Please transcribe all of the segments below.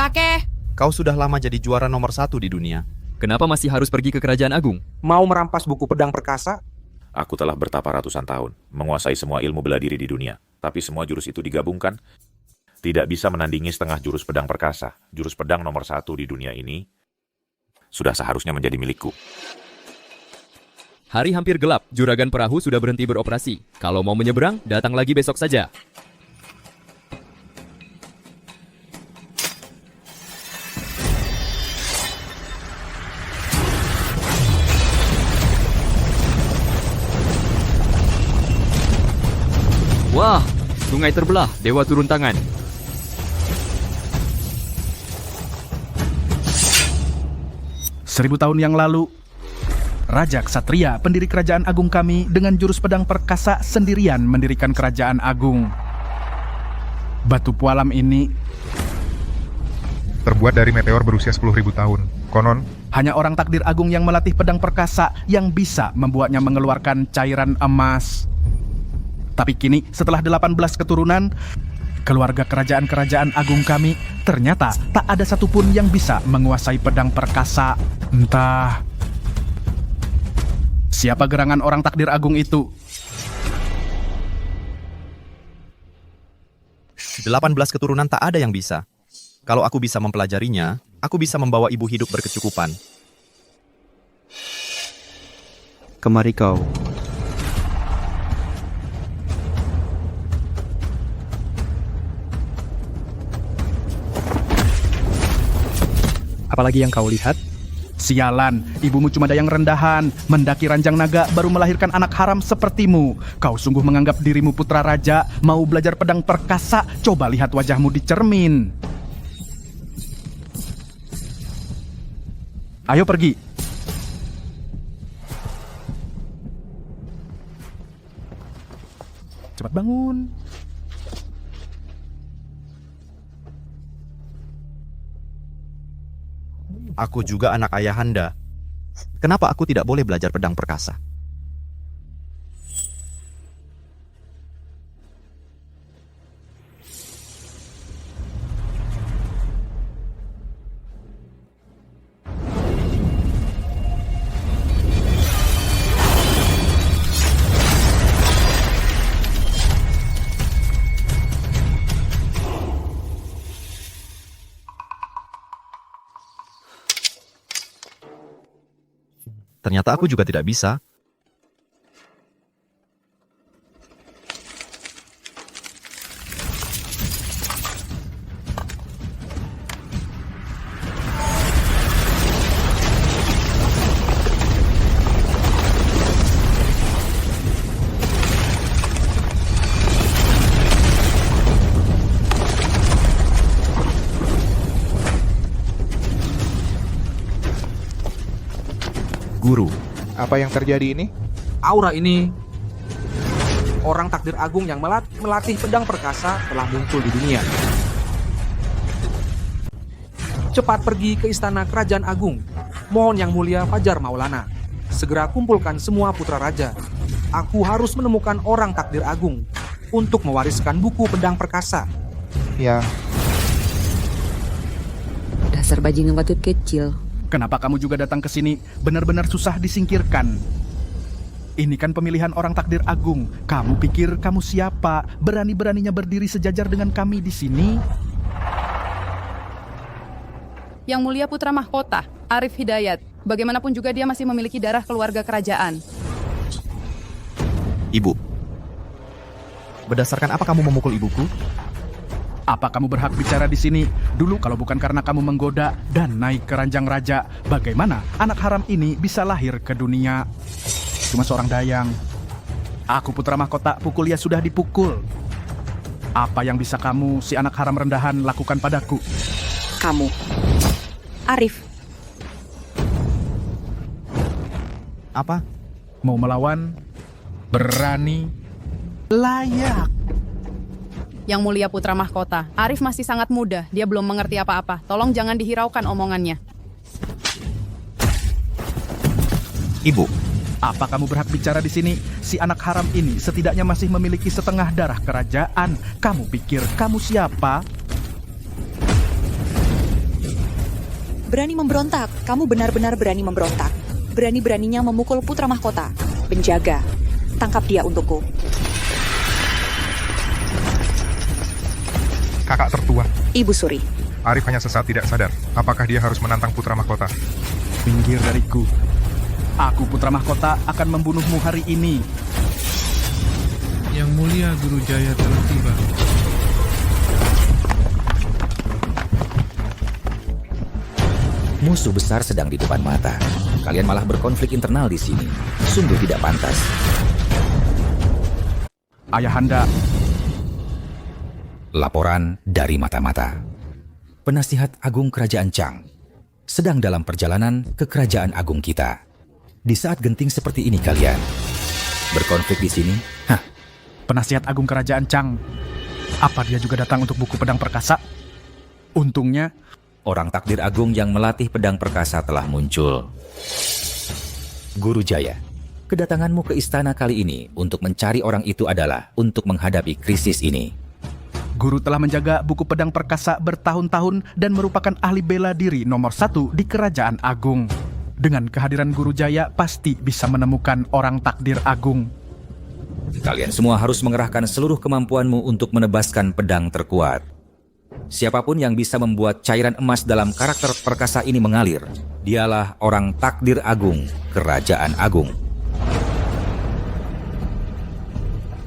Kakek. Kau sudah lama jadi juara nomor 1 di dunia. Kenapa masih harus pergi ke Kerajaan Agung? Mau merampas buku pedang perkasa? Aku telah bertapa ratusan tahun, menguasai semua ilmu bela diri di dunia. Tapi semua jurus itu digabungkan, tidak bisa menandingi setengah jurus pedang perkasa. Jurus pedang nomor 1 di dunia ini sudah seharusnya menjadi milikku. Hari hampir gelap, juragan perahu sudah berhenti beroperasi. Kalau mau menyeberang, datang lagi besok saja. Wah, sungai terbelah, dewa turun tangan. Seribu tahun yang lalu, Raja Ksatria, pendiri kerajaan agung kami, dengan jurus pedang perkasa sendirian mendirikan kerajaan agung. Batu pualam ini terbuat dari meteor berusia 10.000 tahun. Konon, hanya orang takdir agung yang melatih pedang perkasa yang bisa membuatnya mengeluarkan cairan emas. Tapi kini, setelah 18 keturunan, keluarga kerajaan-kerajaan agung kami, ternyata tak ada satupun yang bisa menguasai pedang perkasa. Entah siapa gerangan orang takdir agung itu. 18 keturunan tak ada yang bisa. Kalau aku bisa mempelajarinya, aku bisa membawa ibu hidup berkecukupan. Kemari kau. Apalagi yang kau lihat? Sialan, ibumu cuma dayang rendahan, mendaki ranjang naga baru melahirkan anak haram sepertimu. Kau sungguh menganggap dirimu putra raja, mau belajar pedang perkasa? Coba lihat wajahmu di cermin. Ayo pergi. Cepat bangun. Aku juga anak ayahanda. Kenapa aku tidak boleh belajar pedang perkasa? Ternyata aku juga tidak bisa. Guru, apa yang terjadi ini? Aura ini, orang takdir agung yang melatih pedang perkasa telah muncul di dunia. Cepat pergi ke istana kerajaan agung. Mohon yang mulia Fajar Maulana, segera kumpulkan semua putra raja. Aku harus menemukan orang takdir agung untuk mewariskan buku pedang perkasa. Ya, Dasar bajingan batut kecil. Kenapa kamu juga datang ke sini? Benar-benar susah disingkirkan. Ini kan pemilihan orang takdir agung. Kamu pikir kamu siapa? Berani-beraninya berdiri sejajar dengan kami di sini? Yang mulia putra mahkota, Arif Hidayat. Bagaimanapun juga dia masih memiliki darah keluarga kerajaan. Ibu. Berdasarkan apa kamu memukul ibuku? Apa kamu berhak bicara di sini? Dulu kalau bukan karena kamu menggoda dan naik ke ranjang raja, bagaimana anak haram ini bisa lahir ke dunia? Cuma seorang dayang. Aku putra mahkota, pukul ya sudah dipukul. Apa yang bisa kamu, si anak haram rendahan, lakukan padaku? Kamu. Arif. Apa? Mau melawan? Berani? Layak. Yang mulia putra mahkota, Arif masih sangat muda, dia belum mengerti apa-apa. Tolong jangan dihiraukan omongannya. Ibu, apa kamu berhak bicara di sini? Si anak haram ini setidaknya masih memiliki setengah darah kerajaan. Kamu pikir kamu siapa? Berani memberontak. Kamu benar-benar berani memberontak. Berani-beraninya memukul putra mahkota. Penjaga, tangkap dia untukku. Kakak tertua. Ibu Suri. Arif hanya sesaat tidak sadar. Apakah dia harus menantang putra mahkota? Minggir dariku. Aku putra mahkota akan membunuhmu hari ini. Yang mulia Guru Jaya telah tiba. Musuh besar sedang di depan mata. Kalian malah berkonflik internal di sini. Sungguh tidak pantas. Ayahanda, Laporan dari mata-mata. Penasihat Agung Kerajaan Chang sedang dalam perjalanan ke Kerajaan Agung kita. Di saat genting seperti ini kalian berkonflik di sini? Hah? penasihat agung kerajaan Chang. Apa dia juga datang untuk buku pedang perkasa? Untungnya, orang takdir agung yang melatih pedang perkasa telah muncul. Guru Jaya, kedatanganmu ke istana kali ini untuk mencari orang itu adalah untuk menghadapi krisis ini. Guru telah menjaga buku pedang perkasa bertahun-tahun dan merupakan ahli bela diri nomor 1 di Kerajaan Agung. Dengan kehadiran Guru Jaya, pasti bisa menemukan orang takdir agung. Kalian semua harus mengerahkan seluruh kemampuanmu untuk menebaskan pedang terkuat. Siapapun yang bisa membuat cairan emas dalam karakter perkasa ini mengalir, dialah orang takdir agung Kerajaan Agung.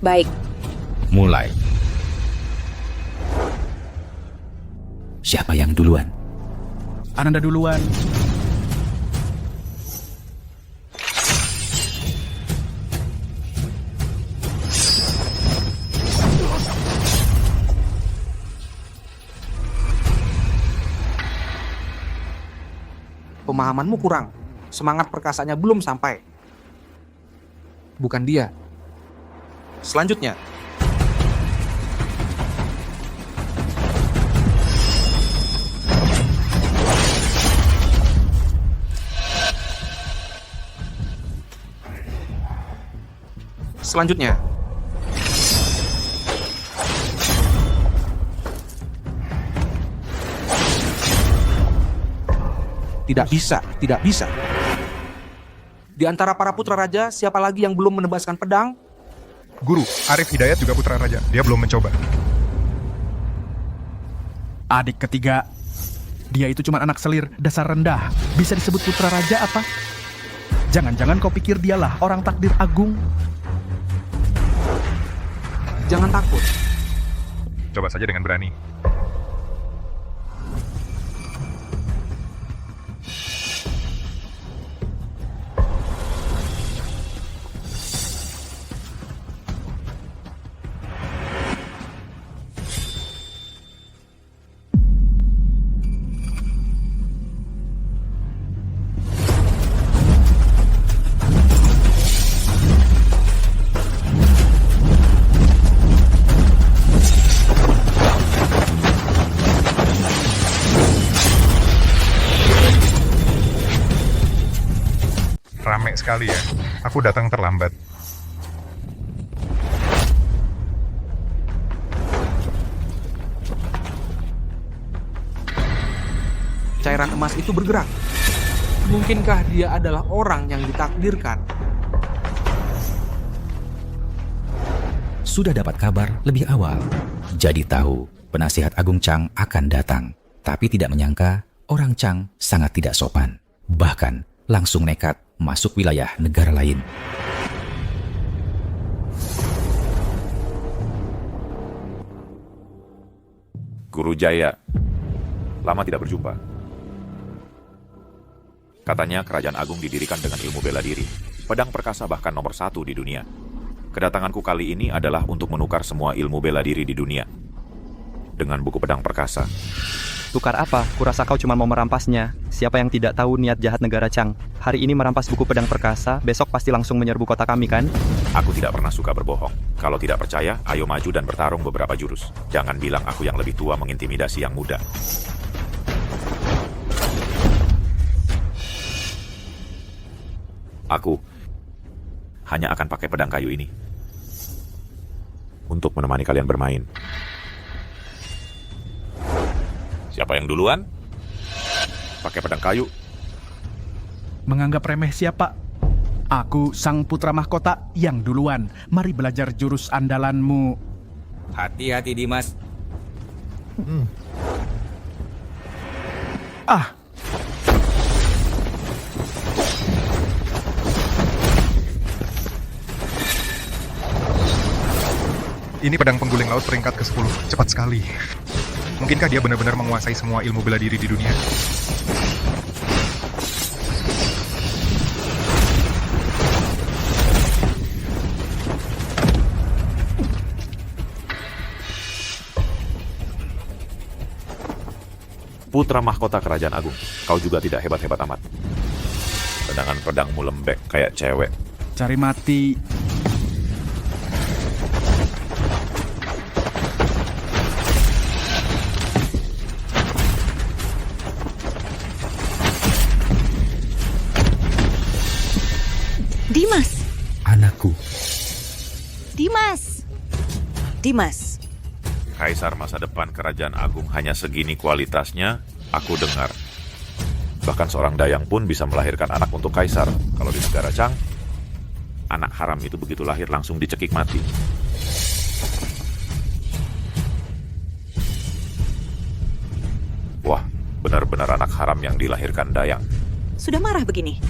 Baik. Mulai. Siapa yang duluan? Ananda duluan. Pemahamanmu kurang. Semangat perkasanya belum sampai. Bukan dia. Selanjutnya. Selanjutnya. Tidak bisa, tidak bisa. Di antara para putra raja, siapa lagi yang belum menebaskan pedang? Guru, Arif Hidayat juga putra raja. Dia belum mencoba. Adik ketiga. Dia itu cuma anak selir, dasar rendah. Bisa disebut putra raja apa? Jangan-jangan kau pikir dialah orang takdir agung? Jangan takut. Coba saja dengan berani. Rame sekali ya. Aku datang terlambat. Cairan emas itu bergerak. Mungkinkah dia adalah orang yang ditakdirkan? Sudah dapat kabar lebih awal. Jadi tahu penasihat agung Chang akan datang. Tapi tidak menyangka orang Chang sangat tidak sopan. Bahkan langsung nekat masuk wilayah negara lain. Guru Jaya, lama tidak berjumpa. Katanya Kerajaan Agung didirikan dengan ilmu bela diri. Pedang perkasa bahkan nomor 1 di dunia. Kedatanganku kali ini adalah untuk menukar semua ilmu bela diri di dunia dengan buku pedang perkasa. Tukar apa? Kurasa kau cuma mau merampasnya. Siapa yang tidak tahu niat jahat negara Chang? Hari ini merampas buku pedang perkasa, besok pasti langsung menyerbu kota kami kan? Aku tidak pernah suka berbohong. Kalau tidak percaya, ayo maju dan bertarung beberapa jurus. Jangan bilang aku yang lebih tua mengintimidasi yang muda. Aku hanya akan pakai pedang kayu ini untuk menemani kalian bermain. Siapa yang duluan? Pakai pedang kayu. Menganggap remeh siapa? Aku sang putra mahkota yang duluan. Mari belajar jurus andalanmu. Hati-hati Dimas. Ah, Ini pedang pengguling laut peringkat ke-10. Cepat sekali. Mungkinkah dia benar-benar menguasai semua ilmu bela diri di dunia? Putra mahkota kerajaan agung, kau juga tidak hebat-hebat amat. Sedangkan pedangmu lembek kayak cewek. cari mati. Dimas! Anakku. Dimas! Dimas! Kaisar masa depan kerajaan agung hanya segini kualitasnya, aku dengar. Bahkan seorang dayang pun bisa melahirkan anak untuk kaisar. Kalau di negara Chang, anak haram itu begitu lahir langsung dicekik mati. Wah, benar-benar anak haram yang dilahirkan dayang. Sudah marah begini?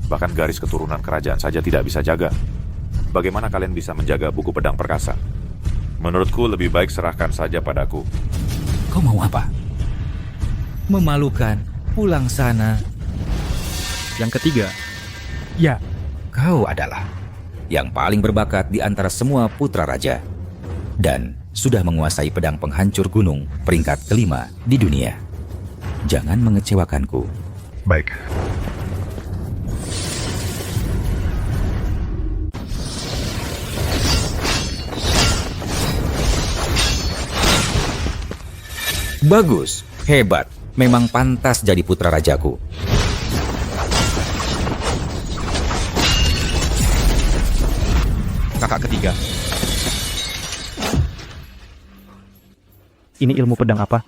Bahkan garis keturunan kerajaan saja tidak bisa jaga. Bagaimana kalian bisa menjaga buku pedang perkasa? Menurutku lebih baik serahkan saja padaku. Kau mau apa? Memalukan. Pulang sana. Yang ketiga, Ya, Kau adalah yang paling berbakat di antara semua putra raja. Dan sudah menguasai pedang penghancur gunung peringkat ke-5 di dunia. Jangan mengecewakanku. Baik. Bagus, hebat. Memang pantas jadi putra rajaku. Kakak ketiga, ini ilmu pedang apa?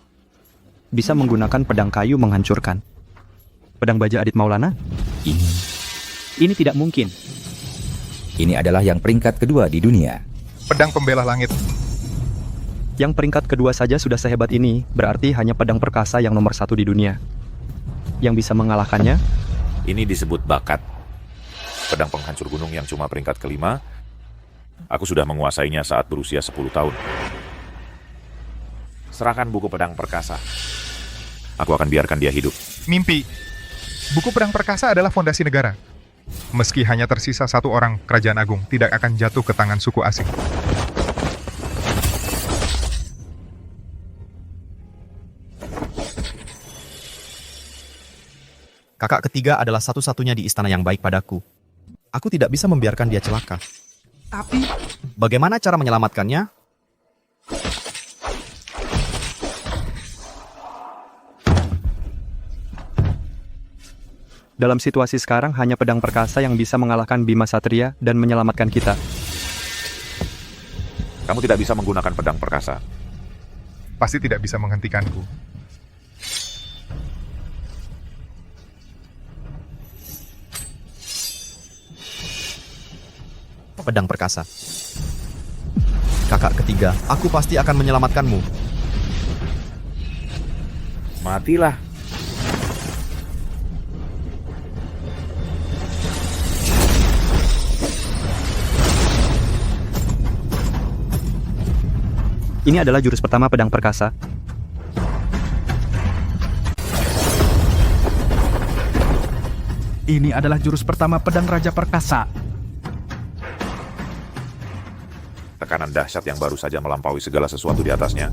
Bisa menggunakan pedang kayu menghancurkan. Pedang baja Adit Maulana? Ini Ini tidak mungkin. adalah yang peringkat kedua di dunia. Pedang pembela langit. Yang peringkat kedua saja sudah sehebat ini, berarti hanya pedang perkasa yang nomor 1 di dunia. Yang bisa mengalahkannya, Ini disebut bakat. Pedang penghancur gunung yang cuma peringkat ke-5, aku sudah menguasainya saat berusia 10 tahun. Serahkan buku pedang perkasa. Aku akan biarkan dia hidup. Mimpi. Buku pedang perkasa adalah fondasi negara. Meski hanya tersisa satu orang, kerajaan agung tidak akan jatuh ke tangan suku asing. kakak ketiga adalah satu-satunya di istana yang baik padaku. Aku tidak bisa membiarkan dia celaka. Tapi Bagaimana cara menyelamatkannya? dalam situasi sekarang hanya pedang perkasa yang bisa mengalahkan Bima Satria dan menyelamatkan kita. Kamu tidak bisa menggunakan pedang perkasa. Pasti tidak bisa menghentikanku. Pedang perkasa. Kakak ketiga, aku pasti akan menyelamatkanmu. Matilah. Ini adalah jurus pertama pedang perkasa. ini adalah jurus pertama pedang Raja Perkasa. Tekanan dahsyat yang baru saja melampaui segala sesuatu di atasnya.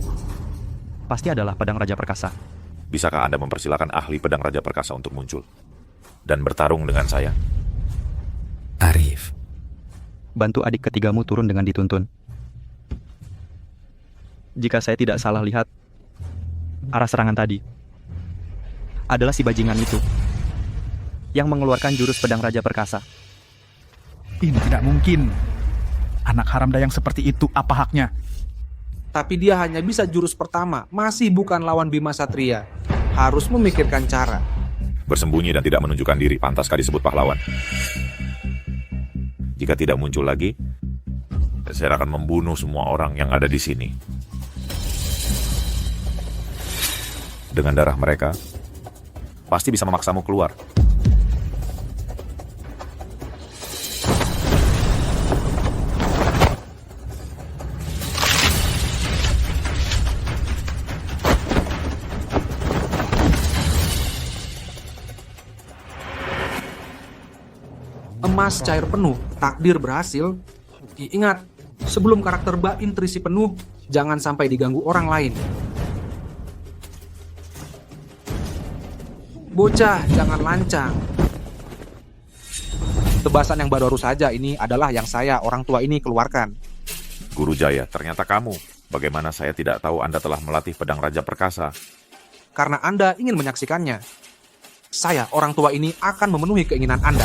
Pasti adalah pedang Raja Perkasa. Bisakah Anda mempersilakan ahli pedang Raja Perkasa untuk muncul dan bertarung dengan saya? Arif, Bantu adik ketigamu turun dengan dituntun. Jika saya tidak salah lihat, arah serangan tadi adalah si bajingan itu yang mengeluarkan jurus pedang Raja Perkasa. Ini tidak mungkin. Anak haram dayang seperti itu, apa haknya? tapi dia hanya bisa jurus pertama, masih bukan lawan Bima Satria. Harus memikirkan cara. Bersembunyi dan tidak menunjukkan diri, pantaskah disebut pahlawan? Jika tidak muncul lagi, saya akan membunuh semua orang yang ada di sini. Dengan darah mereka, pasti bisa memaksamu keluar. Emas cair penuh, takdir berhasil. Ingat, sebelum karakter Bain terisi penuh, jangan sampai diganggu orang lain. Bocah, jangan lancang. Tebasan yang baru saja ini adalah yang saya, orang tua ini, keluarkan. Guru Jaya, ternyata kamu. Bagaimana saya tidak tahu Anda telah melatih pedang Raja Perkasa? Karena Anda ingin menyaksikannya. Saya, orang tua ini, akan memenuhi keinginan Anda.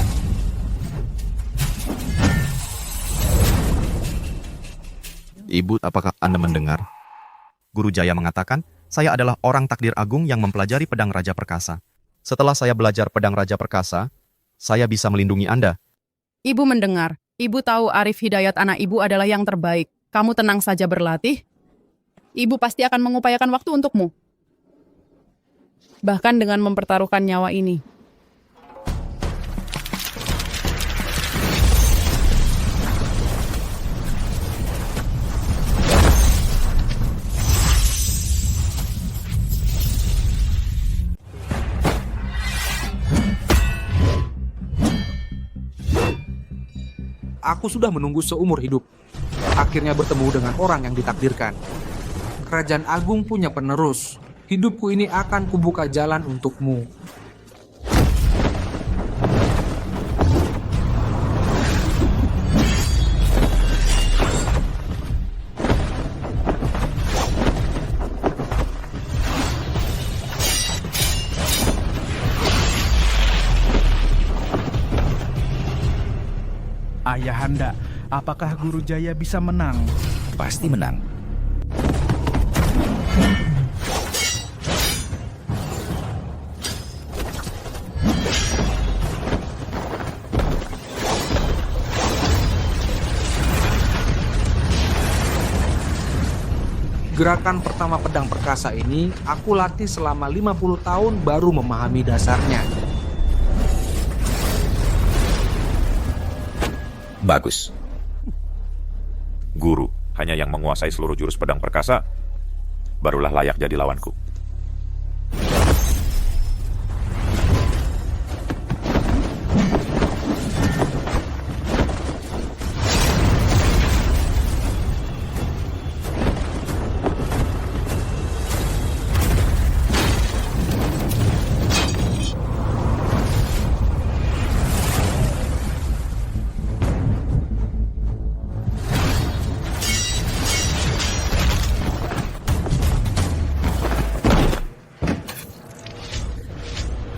Ibu, apakah Anda mendengar? Guru Jaya mengatakan, saya adalah orang takdir agung yang mempelajari pedang Raja Perkasa. Setelah saya belajar pedang Raja Perkasa, saya bisa melindungi Anda. Ibu mendengar. Ibu tahu Arif Hidayat anak ibu adalah yang terbaik. Kamu tenang saja berlatih. Ibu pasti akan mengupayakan waktu untukmu. Bahkan dengan mempertaruhkan nyawa ini. Aku sudah menunggu seumur hidup. Akhirnya bertemu dengan orang yang ditakdirkan. Kerajaan Agung punya penerus. Hidupku ini akan kubuka jalan untukmu. Ayahanda, apakah Guru Jaya bisa menang? Pasti menang. Gerakan pertama pedang perkasa ini, aku latih selama 50 tahun baru memahami dasarnya. Bagus. Guru, hanya yang menguasai seluruh jurus pedang perkasa, barulah layak jadi lawanku.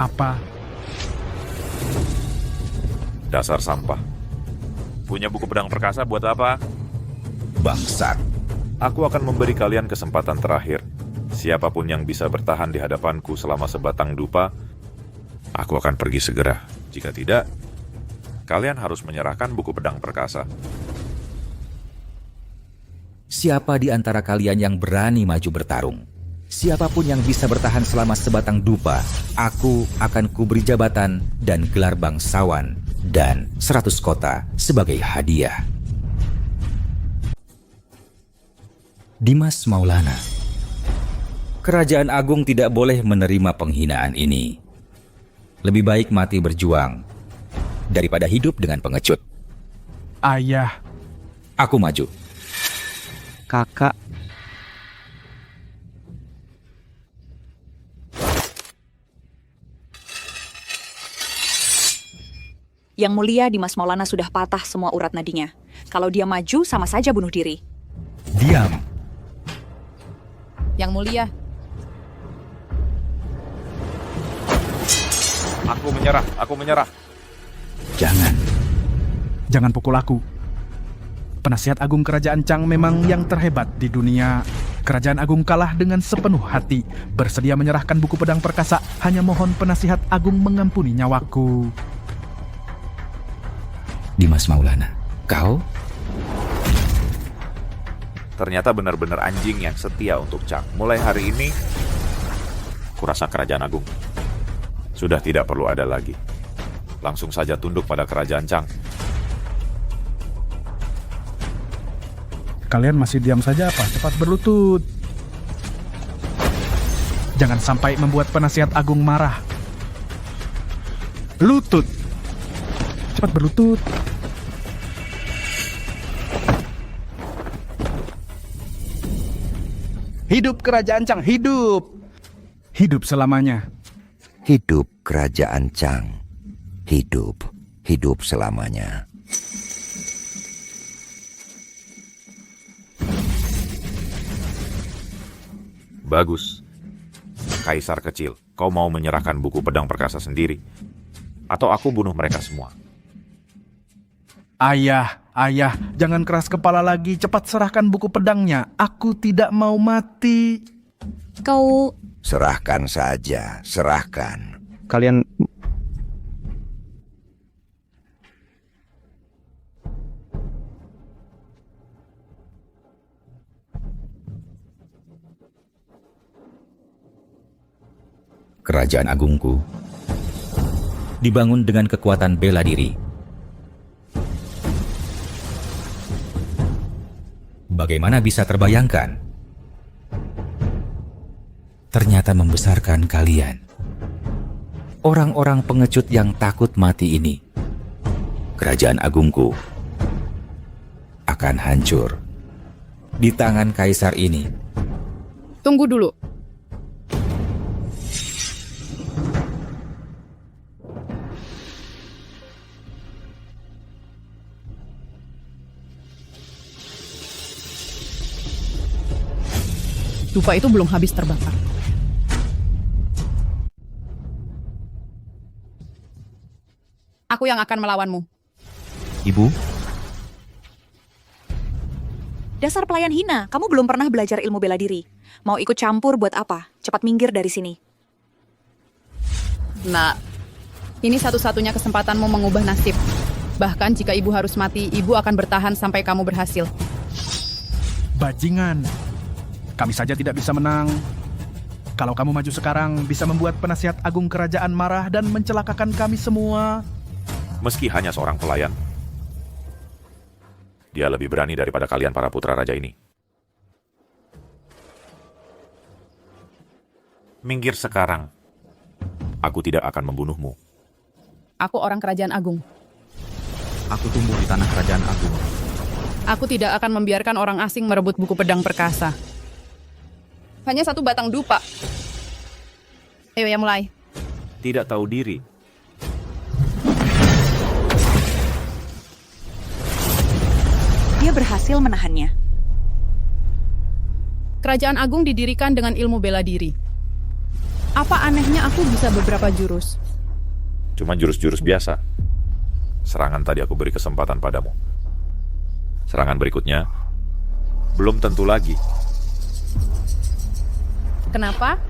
Apa? Dasar sampah. Punya buku pedang perkasa buat apa? Bangsat. Aku akan memberi kalian kesempatan terakhir. Siapapun yang bisa bertahan di hadapanku selama sebatang dupa, aku akan pergi segera. Jika tidak, kalian harus menyerahkan buku pedang perkasa. Siapa di antara kalian yang berani maju bertarung? Siapapun yang bisa bertahan selama sebatang dupa, aku akan kuberi jabatan dan gelar bangsawan dan 100 kota sebagai hadiah. Dimas Maulana. Kerajaan Agung tidak boleh menerima penghinaan ini. Lebih baik mati berjuang daripada hidup dengan pengecut. Ayah. Aku maju. Kakak. Yang Mulia Dimas Maulana sudah patah semua urat nadinya. Kalau dia maju, sama saja bunuh diri. Diam. Yang Mulia, Aku menyerah. Jangan. Jangan pukul aku. Penasihat Agung Kerajaan Chang memang yang terhebat di dunia. Kerajaan Agung kalah dengan sepenuh hati, bersedia menyerahkan buku pedang perkasa, hanya mohon penasihat agung mengampuni nyawaku. Dimas Maulana, kau? Ternyata benar-benar anjing yang setia untuk Chang. Mulai hari ini, kurasa Kerajaan Agung sudah tidak perlu ada lagi. Langsung saja tunduk pada Kerajaan Chang. Kalian masih diam saja apa? Cepat berlutut. Jangan sampai membuat penasihat agung marah. Lutut. Cepat berlutut. Hidup Kerajaan Chang, hidup! Hidup selamanya. Hidup Kerajaan Chang. Hidup. Hidup selamanya. Bagus. Kaisar kecil, kau mau menyerahkan buku pedang perkasa sendiri? Atau aku bunuh mereka semua? Ayah, jangan keras kepala lagi. Cepat serahkan buku pedangnya. Aku tidak mau mati. Kau... Serahkan saja, serahkan. Kalian... Kerajaan Agungku dibangun dengan kekuatan bela diri. Bagaimana bisa terbayangkan? Ternyata membesarkan kalian. Orang-orang pengecut yang takut mati ini. Kerajaan Agungku akan hancur di tangan kaisar ini. Tunggu dulu. Dupa itu belum habis terbakar. Aku yang akan melawanmu. Ibu, Dasar pelayan hina, kamu belum pernah belajar ilmu bela diri. Mau ikut campur buat apa? Cepat minggir dari sini. Nah, ini satu-satunya kesempatanmu mengubah nasib. Bahkan jika ibu harus mati, ibu akan bertahan sampai kamu berhasil. Bajingan. Kami saja tidak bisa menang. Kalau kamu maju sekarang, bisa membuat penasihat agung kerajaan marah dan mencelakakan kami semua. Meski hanya seorang pelayan, dia lebih berani daripada kalian para putra raja ini. Minggir sekarang. Aku tidak akan membunuhmu. Aku orang kerajaan agung. aku tumbuh di tanah Kerajaan Agung. Aku tidak akan membiarkan orang asing merebut buku pedang perkasa. Hanya satu batang dupa. Ayo ya mulai. Tidak tahu diri. Dia berhasil menahannya. Kerajaan Agung didirikan dengan ilmu bela diri. Apa anehnya aku bisa beberapa jurus? Cuma jurus-jurus biasa. Serangan tadi aku beri kesempatan padamu. Serangan berikutnya belum tentu lagi. Kenapa?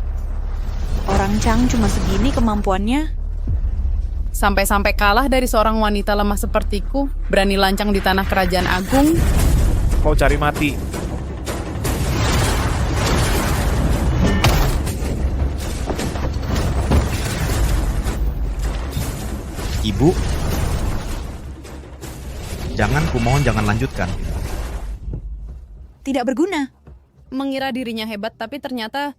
Orang Chang cuma segini kemampuannya. Sampai-sampai kalah dari seorang wanita lemah sepertiku, berani lancang di tanah Kerajaan Agung. Kau cari mati. Ibu, jangan, kumohon jangan lanjutkan. Tidak berguna. Mengira dirinya hebat, tapi ternyata...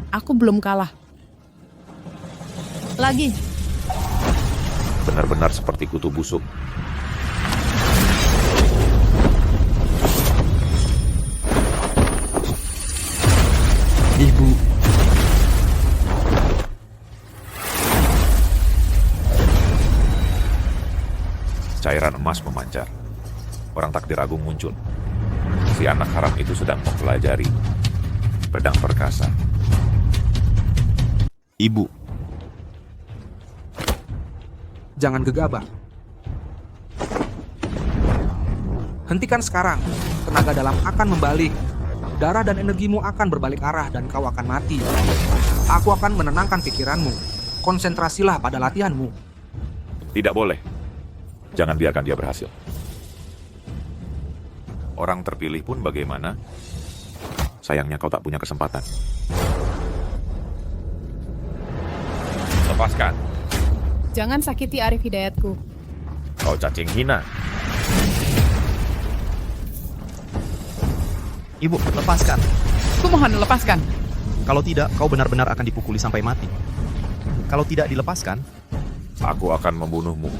Aku belum kalah. Lagi. Benar-benar seperti kutu busuk. Ibu. Cairan emas memancar. Orang takdir agung muncul. Si anak haram itu sedang mempelajari pedang perkasa. Ibu, Jangan gegabah. Hentikan sekarang. Tenaga dalam akan membalik. Darah dan energimu akan berbalik arah dan kau akan mati. Aku akan menenangkan pikiranmu. Konsentrasilah pada latihanmu. Tidak boleh. Jangan biarkan dia berhasil. Orang terpilih pun bagaimana? Sayangnya kau tak punya kesempatan. Lepaskan. Jangan sakiti Arif Hidayatku. Kau cacing hina. Ibu, lepaskan. Kumohon lepaskan. Kalau tidak, kau benar-benar akan dipukuli sampai mati. Kalau tidak dilepaskan, Aku akan membunuhmu.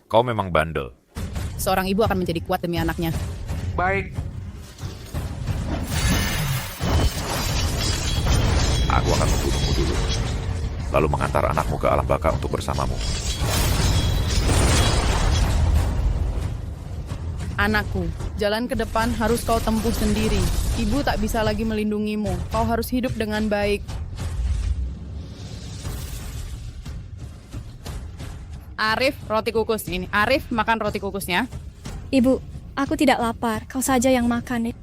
Kau memang bandel. Seorang ibu akan menjadi kuat demi anaknya. Baik. Aku akan membunuhmu dulu. Lalu mengantar anakmu ke alam baka untuk bersamamu. Anakku, jalan ke depan harus kau tempuh sendiri. Ibu tak bisa lagi melindungimu. Kau harus hidup dengan baik. Arif, roti kukus ini. Arif, makan roti kukusnya. Ibu, aku tidak lapar. Kau saja yang makan.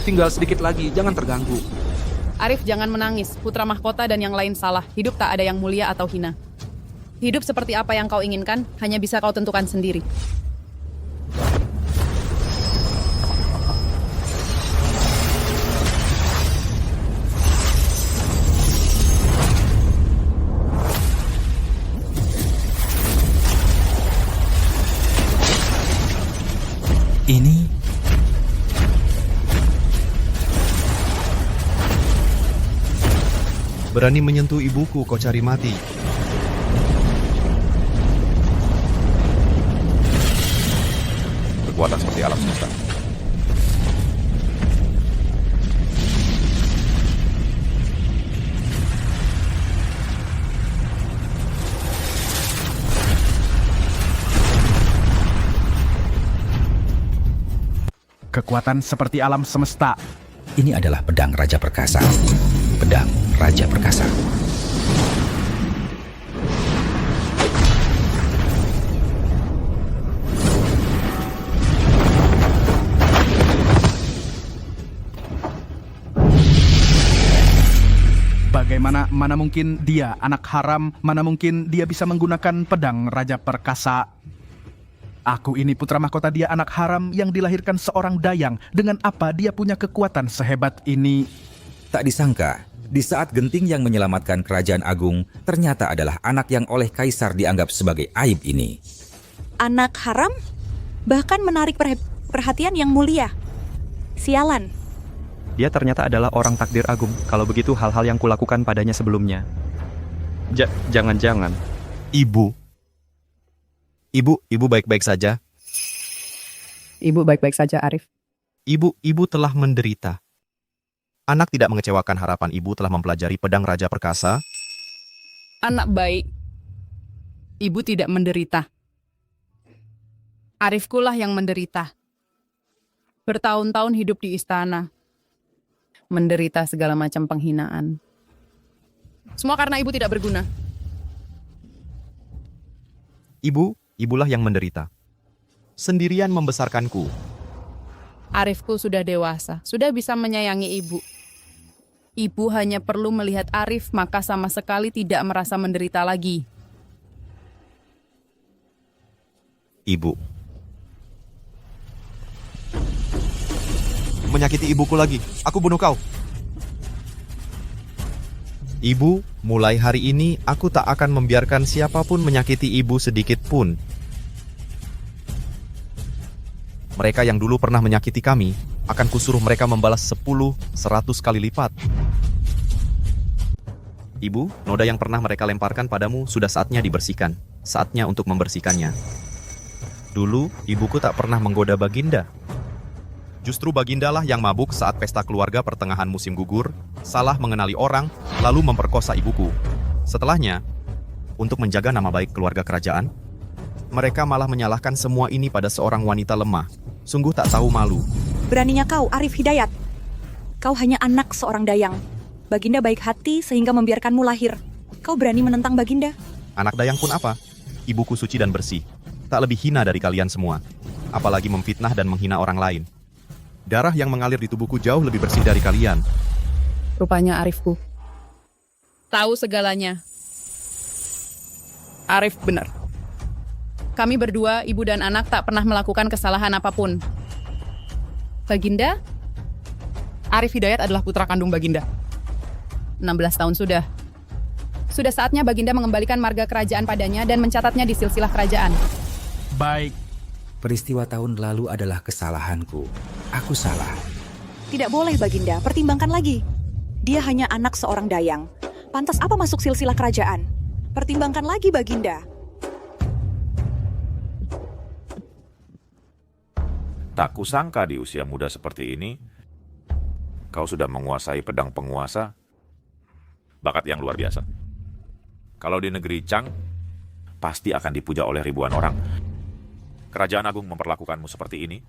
Tinggal sedikit lagi, jangan terganggu. Arif, jangan menangis. Putra mahkota dan yang lain salah. Hidup tak ada yang mulia atau hina. Hidup seperti apa yang kau inginkan, hanya bisa kau tentukan sendiri. Ini berani menyentuh ibuku, kau cari mati. Kekuatan seperti alam semesta. Kekuatan seperti alam semesta. Ini adalah pedang Raja Perkasa. Pedang Raja Perkasa. Bagaimana, mana mungkin dia anak haram, mana mungkin dia bisa menggunakan pedang Raja Perkasa. Aku ini putra mahkota, dia anak haram yang dilahirkan seorang dayang. Dengan apa dia punya kekuatan sehebat ini? Tak disangka, di saat Genting yang menyelamatkan Kerajaan Agung, ternyata adalah anak yang oleh Kaisar dianggap sebagai aib ini. Anak haram? Bahkan menarik perhatian yang mulia. Sialan. Dia ternyata adalah orang takdir agung. Kalau begitu hal-hal yang kulakukan padanya sebelumnya. Jangan-jangan. Ibu baik-baik saja. Ibu baik-baik saja, Arif. Ibu telah menderita. Anak tidak mengecewakan harapan ibu telah mempelajari pedang Raja Perkasa. Anak baik. Ibu tidak menderita. Arifkulah yang menderita. Bertahun-tahun hidup di istana. Menderita segala macam penghinaan. Semua karena ibu tidak berguna. Ibulah yang menderita. Sendirian membesarkanku. Arifku sudah dewasa, sudah bisa menyayangi ibu. Ibu hanya perlu melihat Arif, maka sama sekali tidak merasa menderita lagi. Ibu. Menyakiti ibuku lagi. Aku bunuh kau. Ibu, mulai hari ini aku tak akan membiarkan siapapun menyakiti ibu sedikit pun. Mereka yang dulu pernah menyakiti kami, akan kusuruh mereka membalas 10-100 kali lipat. Ibu, noda yang pernah mereka lemparkan padamu sudah saatnya dibersihkan. Saatnya untuk membersihkannya. Dulu, ibuku tak pernah menggoda Baginda. Justru Bagindalah yang mabuk saat pesta keluarga pertengahan musim gugur, salah mengenali orang, lalu memperkosa ibuku. Setelahnya, untuk menjaga nama baik keluarga kerajaan, mereka malah menyalahkan semua ini pada seorang wanita lemah. Sungguh tak tahu malu. Beraninya kau, Arif Hidayat. Kau hanya anak seorang dayang. Baginda baik hati sehingga membiarkanmu lahir. Kau berani menentang Baginda? Anak dayang pun apa? Ibuku suci dan bersih. Tak lebih hina dari kalian semua. Apalagi memfitnah dan menghina orang lain. Darah yang mengalir di tubuhku jauh lebih bersih dari kalian. Rupanya Arifku tahu segalanya. Arif benar. Kami berdua, ibu dan anak, tak pernah melakukan kesalahan apapun. Baginda? Arif Hidayat adalah putra kandung Baginda. 16 tahun sudah. Sudah saatnya Baginda mengembalikan marga kerajaan padanya dan mencatatnya di silsilah kerajaan. Baik. Peristiwa tahun lalu adalah kesalahanku. Aku salah. Tidak boleh, Baginda. Pertimbangkan lagi. Dia hanya anak seorang dayang. Pantas apa masuk silsilah kerajaan? Pertimbangkan lagi, Baginda. Tak kusangka di usia muda seperti ini, kau sudah menguasai pedang penguasa. Bakat yang luar biasa. Kalau di negeri Chang, pasti akan dipuja oleh ribuan orang. Kerajaan Agung memperlakukanmu seperti ini.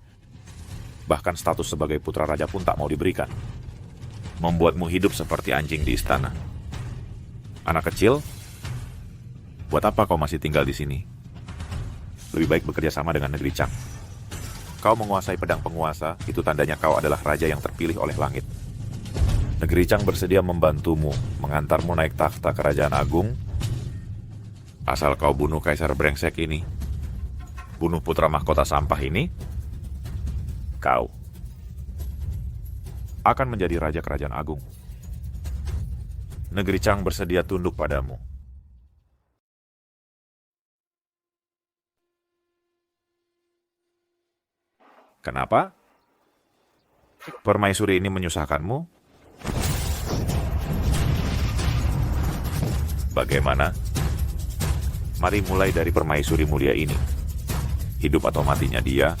Bahkan status sebagai putra raja pun tak mau diberikan. Membuatmu hidup seperti anjing di istana. Anak kecil, buat apa kau masih tinggal di sini? Lebih baik bekerja sama dengan negeri Chang. Kau menguasai pedang penguasa, itu tandanya kau adalah raja yang terpilih oleh langit. Negeri Chang bersedia membantumu, mengantarmu naik takhta kerajaan agung. Asal kau bunuh kaisar brengsek ini, bunuh putra mahkota sampah ini, kau akan menjadi raja kerajaan agung. Negeri Chang bersedia tunduk padamu. Kenapa? Permaisuri ini menyusahkanmu? Bagaimana? Mari mulai dari permaisuri mulia ini. Hidup atau matinya dia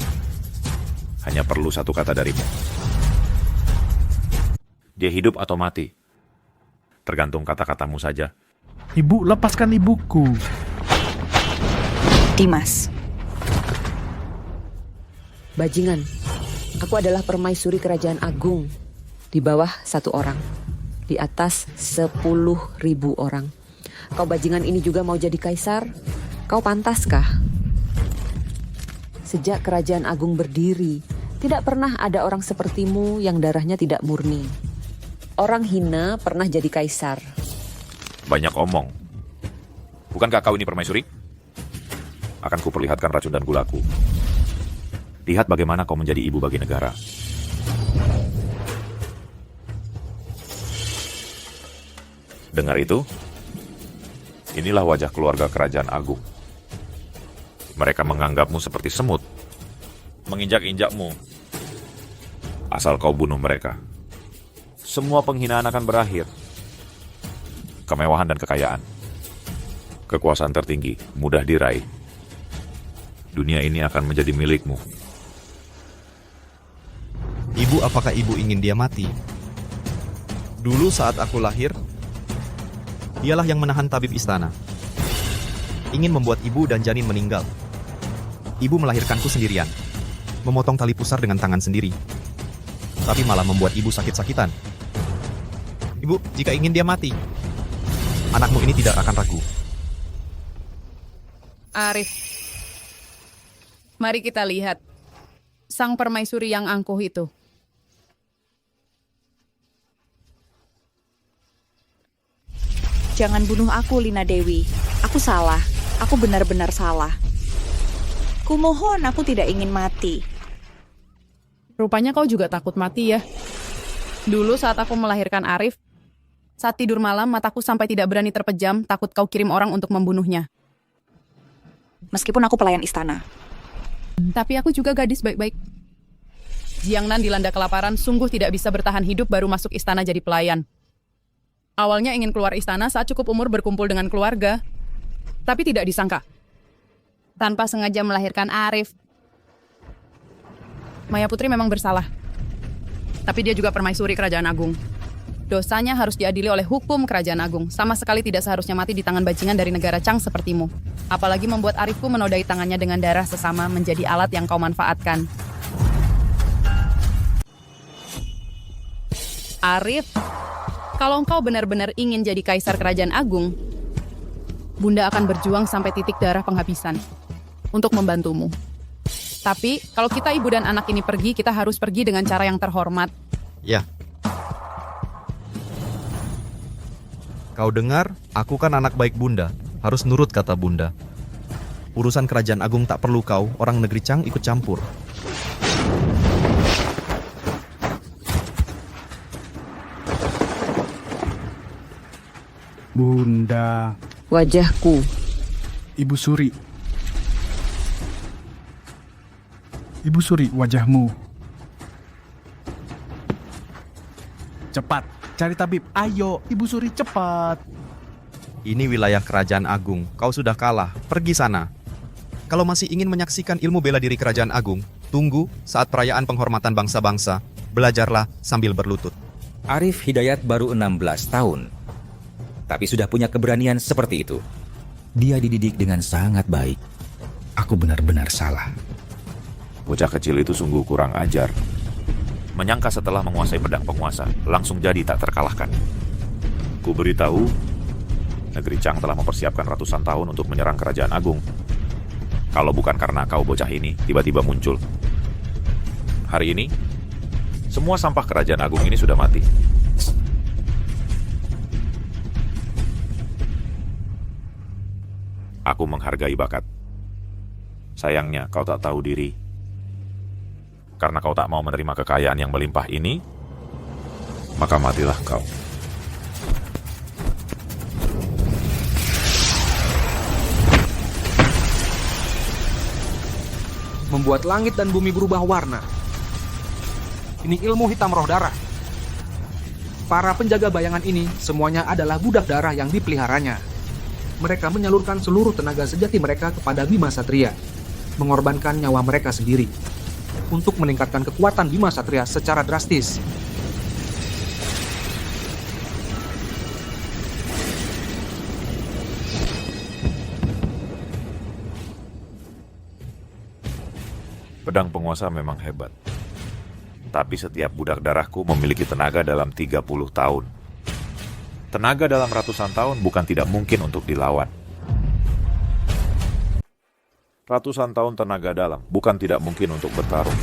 hanya perlu satu kata darimu. Dia hidup atau mati. Tergantung kata-katamu saja. Ibu, lepaskan ibuku. Dimas. Bajingan, aku adalah permaisuri kerajaan agung. Di bawah 1 orang. Di atas 10.000 orang. Kau bajingan ini juga mau jadi kaisar? Kau pantaskah? Sejak kerajaan agung berdiri, tidak pernah ada orang sepertimu yang darahnya tidak murni. Orang hina pernah jadi kaisar. Banyak omong. Bukankah kau ini permaisuri? Akan kuperlihatkan racun dan gulaku. Lihat bagaimana kau menjadi ibu bagi negara. Dengar itu? Inilah wajah keluarga kerajaan agung. Mereka menganggapmu seperti semut, menginjak-injakmu. Asal kau bunuh mereka, semua penghinaan akan berakhir. Kemewahan dan kekayaan, kekuasaan tertinggi, mudah diraih. Dunia ini akan menjadi milikmu. Ibu, apakah ibu ingin dia mati? Dulu saat aku lahir, dialah yang menahan tabib istana. Ingin membuat ibu dan janin meninggal. Ibu melahirkanku sendirian, memotong tali pusar dengan tangan sendiri. Tapi malah membuat ibu sakit-sakitan. Ibu, jika ingin dia mati, anakmu ini tidak akan ragu. Arif, mari kita lihat sang permaisuri yang angkuh itu. Jangan bunuh aku, Lina Dewi. Aku salah. Aku benar-benar salah. Kumohon, aku tidak ingin mati. Rupanya kau juga takut mati ya. Dulu saat aku melahirkan Arif, saat tidur malam mataku sampai tidak berani terpejam, takut kau kirim orang untuk membunuhnya. Meskipun aku pelayan istana. Tapi aku juga gadis baik-baik. Jiangnan dilanda kelaparan, sungguh tidak bisa bertahan hidup baru masuk istana jadi pelayan. Awalnya ingin keluar istana saat cukup umur berkumpul dengan keluarga. Tapi tidak disangka. Tanpa sengaja melahirkan Arif. Maya Putri memang bersalah. Tapi dia juga permaisuri Kerajaan Agung. Dosanya harus diadili oleh hukum Kerajaan Agung. Sama sekali tidak seharusnya mati di tangan bajingan dari negara Chang sepertimu. Apalagi membuat Arifku menodai tangannya dengan darah sesama menjadi alat yang kau manfaatkan. Arif, kalau engkau benar-benar ingin jadi kaisar Kerajaan Agung, Bunda akan berjuang sampai titik darah penghabisan untuk membantumu. Tapi, kalau kita ibu dan anak ini pergi, kita harus pergi dengan cara yang terhormat. Ya. Kau dengar, aku kan anak baik Bunda. Harus nurut kata Bunda. Urusan Kerajaan Agung tak perlu kau, orang negeri Chang ikut campur. Bunda. Wajahku. Ibu Suri. Ibu Suri, wajahmu. Cepat, cari tabib. Ayo, Ibu Suri, cepat. Ini wilayah Kerajaan Agung. Kau sudah kalah. Pergi sana. Kalau masih ingin menyaksikan ilmu bela diri Kerajaan Agung, tunggu saat perayaan penghormatan bangsa-bangsa. Belajarlah sambil berlutut. Arif Hidayat baru 16 tahun. Tapi sudah punya keberanian seperti itu. Dia dididik dengan sangat baik. Aku benar-benar salah. Bocah kecil itu sungguh kurang ajar. Menyangka setelah menguasai pedang penguasa, langsung jadi tak terkalahkan. Ku beritahu, negeri Chang telah mempersiapkan ratusan tahun untuk menyerang Kerajaan Agung. Kalau bukan karena kau bocah ini tiba-tiba muncul. Hari ini, semua sampah Kerajaan Agung ini sudah mati. Aku menghargai bakat. Sayangnya kau tak tahu diri. Karena kau tak mau menerima kekayaan yang melimpah ini, maka matilah kau. Membuat langit dan bumi berubah warna. Ini ilmu hitam roh darah. Para penjaga bayangan ini semuanya adalah budak darah yang dipeliharanya. Mereka menyalurkan seluruh tenaga sejati mereka kepada Bima Satria, mengorbankan nyawa mereka sendiri untuk meningkatkan kekuatan Bima Satria secara drastis. Pedang penguasa memang hebat. Tapi setiap budak darahku memiliki tenaga dalam 30 tahun. Tenaga dalam ratusan tahun bukan tidak mungkin untuk dilawan. Ratusan tahun tenaga dalam bukan tidak mungkin untuk bertarung.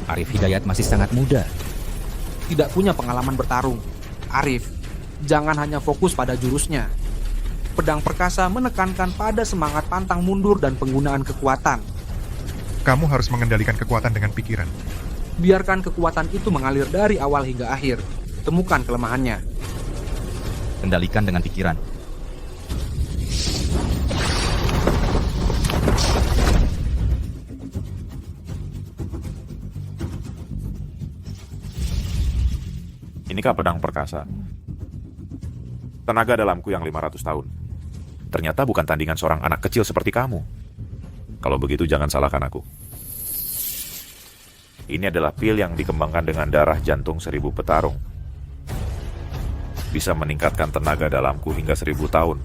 Arif Hidayat masih sangat muda. Tidak punya pengalaman bertarung. Arif, jangan hanya fokus pada jurusnya. Pedang perkasa menekankan pada semangat pantang mundur dan penggunaan kekuatan. Kamu harus mengendalikan kekuatan dengan pikiran. Biarkan kekuatan itu mengalir dari awal hingga akhir. Temukan kelemahannya. Kendalikan dengan pikiran. Inikah pedang perkasa? Tenaga dalamku yang 500 tahun. Ternyata bukan tandingan seorang anak kecil seperti kamu. Kalau begitu jangan salahkan aku. Ini adalah pil yang dikembangkan dengan darah jantung 1000 petarung. Bisa meningkatkan tenaga dalamku hingga 1000 tahun.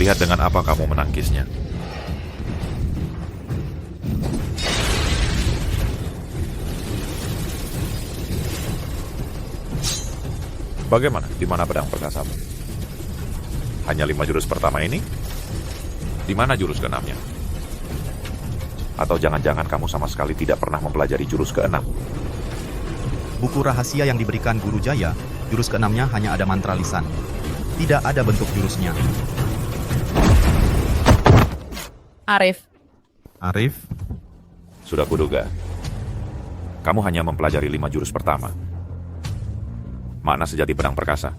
Lihat dengan apa kamu menangkisnya. Bagaimana? Di mana pedang perkasamu? Hanya 5 jurus pertama ini? Di mana jurus ke-6-nya? Atau jangan-jangan kamu sama sekali tidak pernah mempelajari jurus ke-6? Buku rahasia yang diberikan Guru Jaya Jurus keenamnya hanya ada mantra lisan. Tidak ada bentuk jurusnya. Arif, Arif, Sudah kuduga. Kamu hanya mempelajari 5 jurus pertama. Makna sejati pedang perkasa.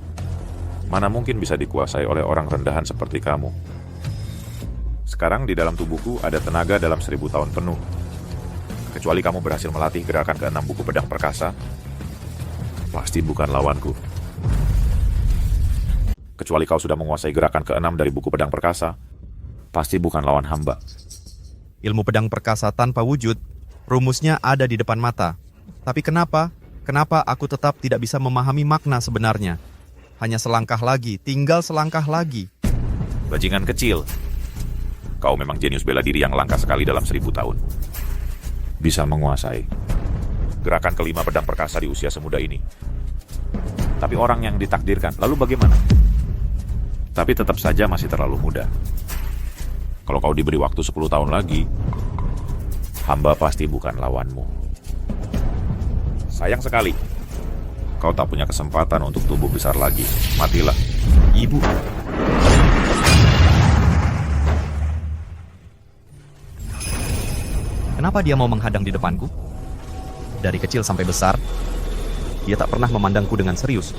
Mana mungkin bisa dikuasai oleh orang rendahan seperti kamu. Sekarang di dalam tubuhku ada tenaga dalam 1000 tahun penuh. Kecuali kamu berhasil melatih gerakan ke-6 buku pedang perkasa, pasti bukan lawanku. Kecuali kau sudah menguasai gerakan ke-6 dari buku pedang perkasa, pasti bukan lawan hamba. ilmu pedang perkasa tanpa wujud, rumusnya ada di depan mata. Tapi kenapa aku tetap tidak bisa memahami makna sebenarnya? Hanya selangkah lagi, tinggal selangkah lagi. Bajingan kecil. Kau memang jenius bela diri yang langka sekali dalam 1000 tahun. Bisa menguasai gerakan kelima pedang perkasa di usia semuda ini. Tapi orang yang ditakdirkan, lalu bagaimana? Tapi tetap saja masih terlalu muda. Kalau kau diberi waktu 10 tahun lagi, hamba pasti bukan lawanmu. Sayang sekali, kau tak punya kesempatan untuk tumbuh besar lagi. Matilah. Ibu. Kenapa dia mau menghadang di depanku? Dari kecil sampai besar, dia tak pernah memandangku dengan serius.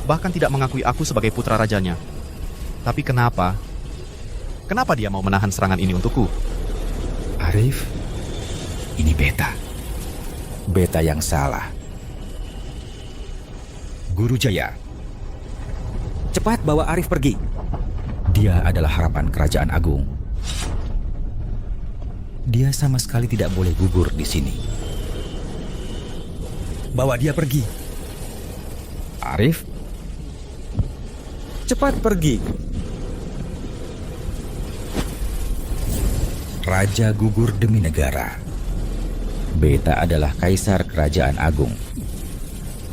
Bahkan tidak mengakui aku sebagai putra rajanya. Tapi kenapa? Kenapa dia mau menahan serangan ini untukku? Arif, ini Beta. Beta yang salah. Guru Jaya, cepat bawa Arif pergi. Dia adalah harapan kerajaan agung. Dia sama sekali tidak boleh gugur di sini. Bawa dia pergi. Arif, cepat pergi. Raja gugur demi negara. Beta adalah kaisar kerajaan agung.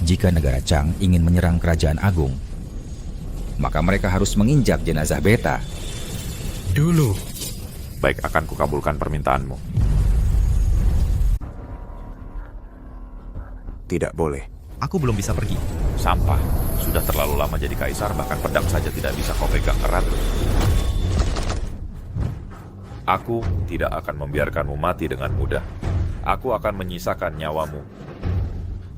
Jika negara Chang ingin menyerang kerajaan agung, maka mereka harus menginjak jenazah Beta dulu. Baik, akan kukabulkan permintaanmu. Tidak boleh. Aku belum bisa pergi. Sampah. Sudah terlalu lama jadi kaisar, bahkan pedang saja tidak bisa kau pegang erat. Aku tidak akan membiarkanmu mati dengan mudah. Aku akan menyisakan nyawamu,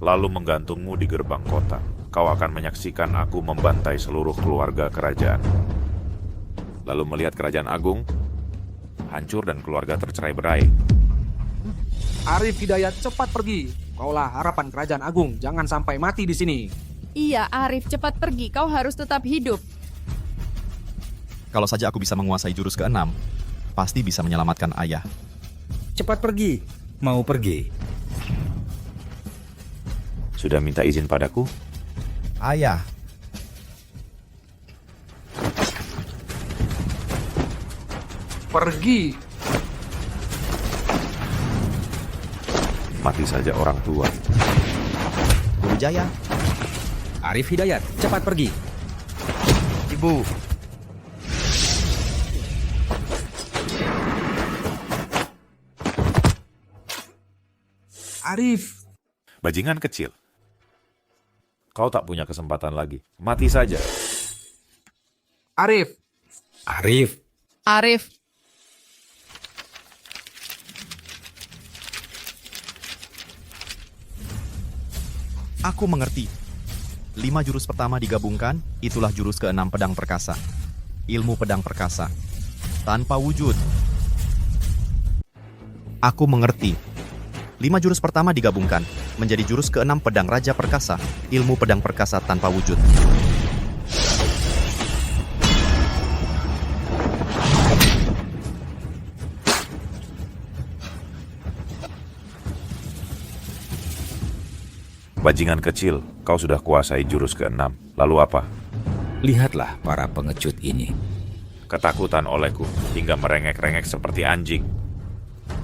lalu menggantungmu di gerbang kota. Kau akan menyaksikan aku membantai seluruh keluarga kerajaan. Lalu melihat kerajaan agung hancur dan keluarga tercerai-berai. Arif Hidayat, cepat pergi. Kaulah harapan kerajaan agung, jangan sampai mati di sini. Iya, Arif, cepat pergi. Kau harus tetap hidup. Kalau saja aku bisa menguasai jurus ke-6, pasti bisa menyelamatkan ayah. Cepat pergi. Mau pergi? Sudah minta izin padaku? Ayah. Pergi. Mati saja orang tua. Guru Jaya. Arif Hidayat, cepat pergi. Ibu. Arif. Bajingan kecil. Kau tak punya kesempatan lagi. Mati saja. Arif. Arif. Arif. Aku mengerti. 5 jurus pertama digabungkan, itulah jurus ke-6 pedang perkasa. Ilmu pedang perkasa. Tanpa wujud. Aku mengerti. 5 jurus pertama digabungkan, menjadi jurus ke-6 pedang raja perkasa. Ilmu pedang perkasa tanpa wujud. Bajingan kecil, kau sudah kuasai jurus ke-6. Lalu apa? Lihatlah para pengecut ini. Ketakutan olehku hingga merengek-rengek seperti anjing.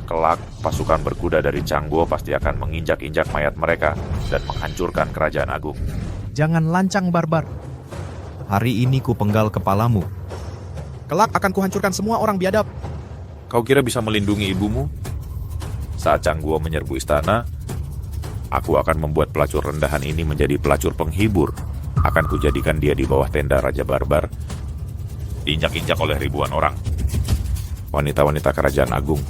Kelak, pasukan berkuda dari Changguo pasti akan menginjak-injak mayat mereka dan menghancurkan kerajaan agung. Jangan lancang barbar. Hari ini ku penggal kepalamu. Kelak akan kuhancurkan semua orang biadab. Kau kira bisa melindungi ibumu? Saat Changguo menyerbu istana, Aku akan membuat pelacur rendahan ini menjadi pelacur penghibur. Akan kujadikan dia di bawah tenda Raja Barbar, diinjak-injak oleh ribuan orang. Wanita-wanita kerajaan agung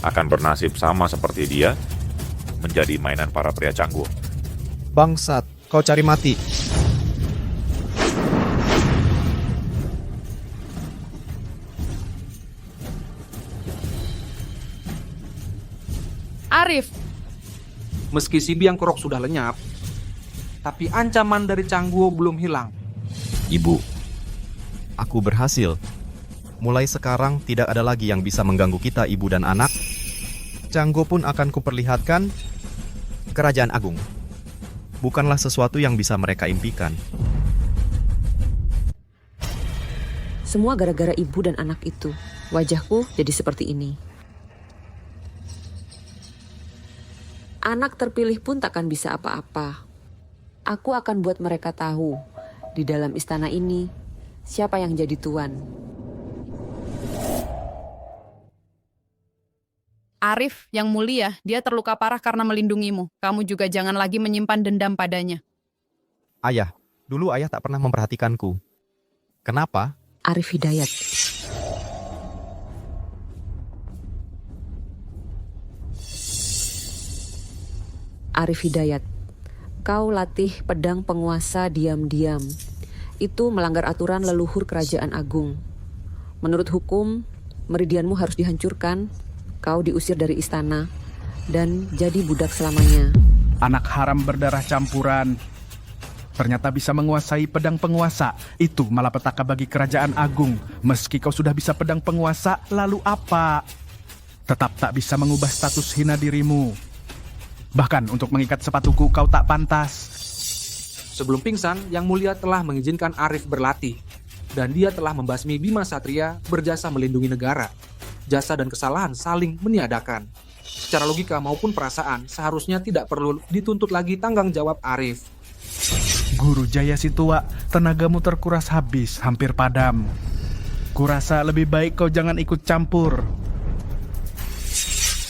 akan bernasib sama seperti dia, menjadi mainan para pria cangguh. Bangsat, kau cari mati. Arif, Meski si biang kerok sudah lenyap, tapi ancaman dari Cangguo belum hilang. Ibu, aku berhasil. Mulai sekarang tidak ada lagi yang bisa mengganggu kita, ibu dan anak. Cangguo pun akan kuperlihatkan kerajaan agung. Bukanlah sesuatu yang bisa mereka impikan. Semua gara-gara ibu dan anak itu. Wajahku jadi seperti ini. Anak terpilih pun takkan bisa apa-apa. Aku akan buat mereka tahu, di dalam istana ini, siapa yang jadi tuan. Arif yang mulia, dia terluka parah karena melindungimu. Kamu juga jangan lagi menyimpan dendam padanya. Ayah, dulu ayah tak pernah memperhatikanku. Kenapa? Arif Hidayat. Arif Hidayat, kau latih pedang penguasa diam-diam. Itu melanggar aturan leluhur kerajaan agung. Menurut hukum, meridianmu harus dihancurkan. Kau diusir dari istana dan jadi budak selamanya. Anak haram berdarah campuran. Ternyata bisa menguasai pedang penguasa. Itu malapetaka bagi kerajaan agung. Meski kau sudah bisa pedang penguasa, lalu apa? Tetap tak bisa mengubah status hina dirimu. Bahkan untuk mengikat sepatuku kau tak pantas. Sebelum pingsan, Yang Mulia telah mengizinkan Arif berlatih. Dan dia telah membasmi Bima Satria berjasa melindungi negara. Jasa dan kesalahan saling meniadakan. Secara logika maupun perasaan, seharusnya tidak perlu dituntut lagi tanggung jawab Arif. Guru Jaya si tua, tenagamu terkuras habis, hampir padam. Kurasa lebih baik kau jangan ikut campur.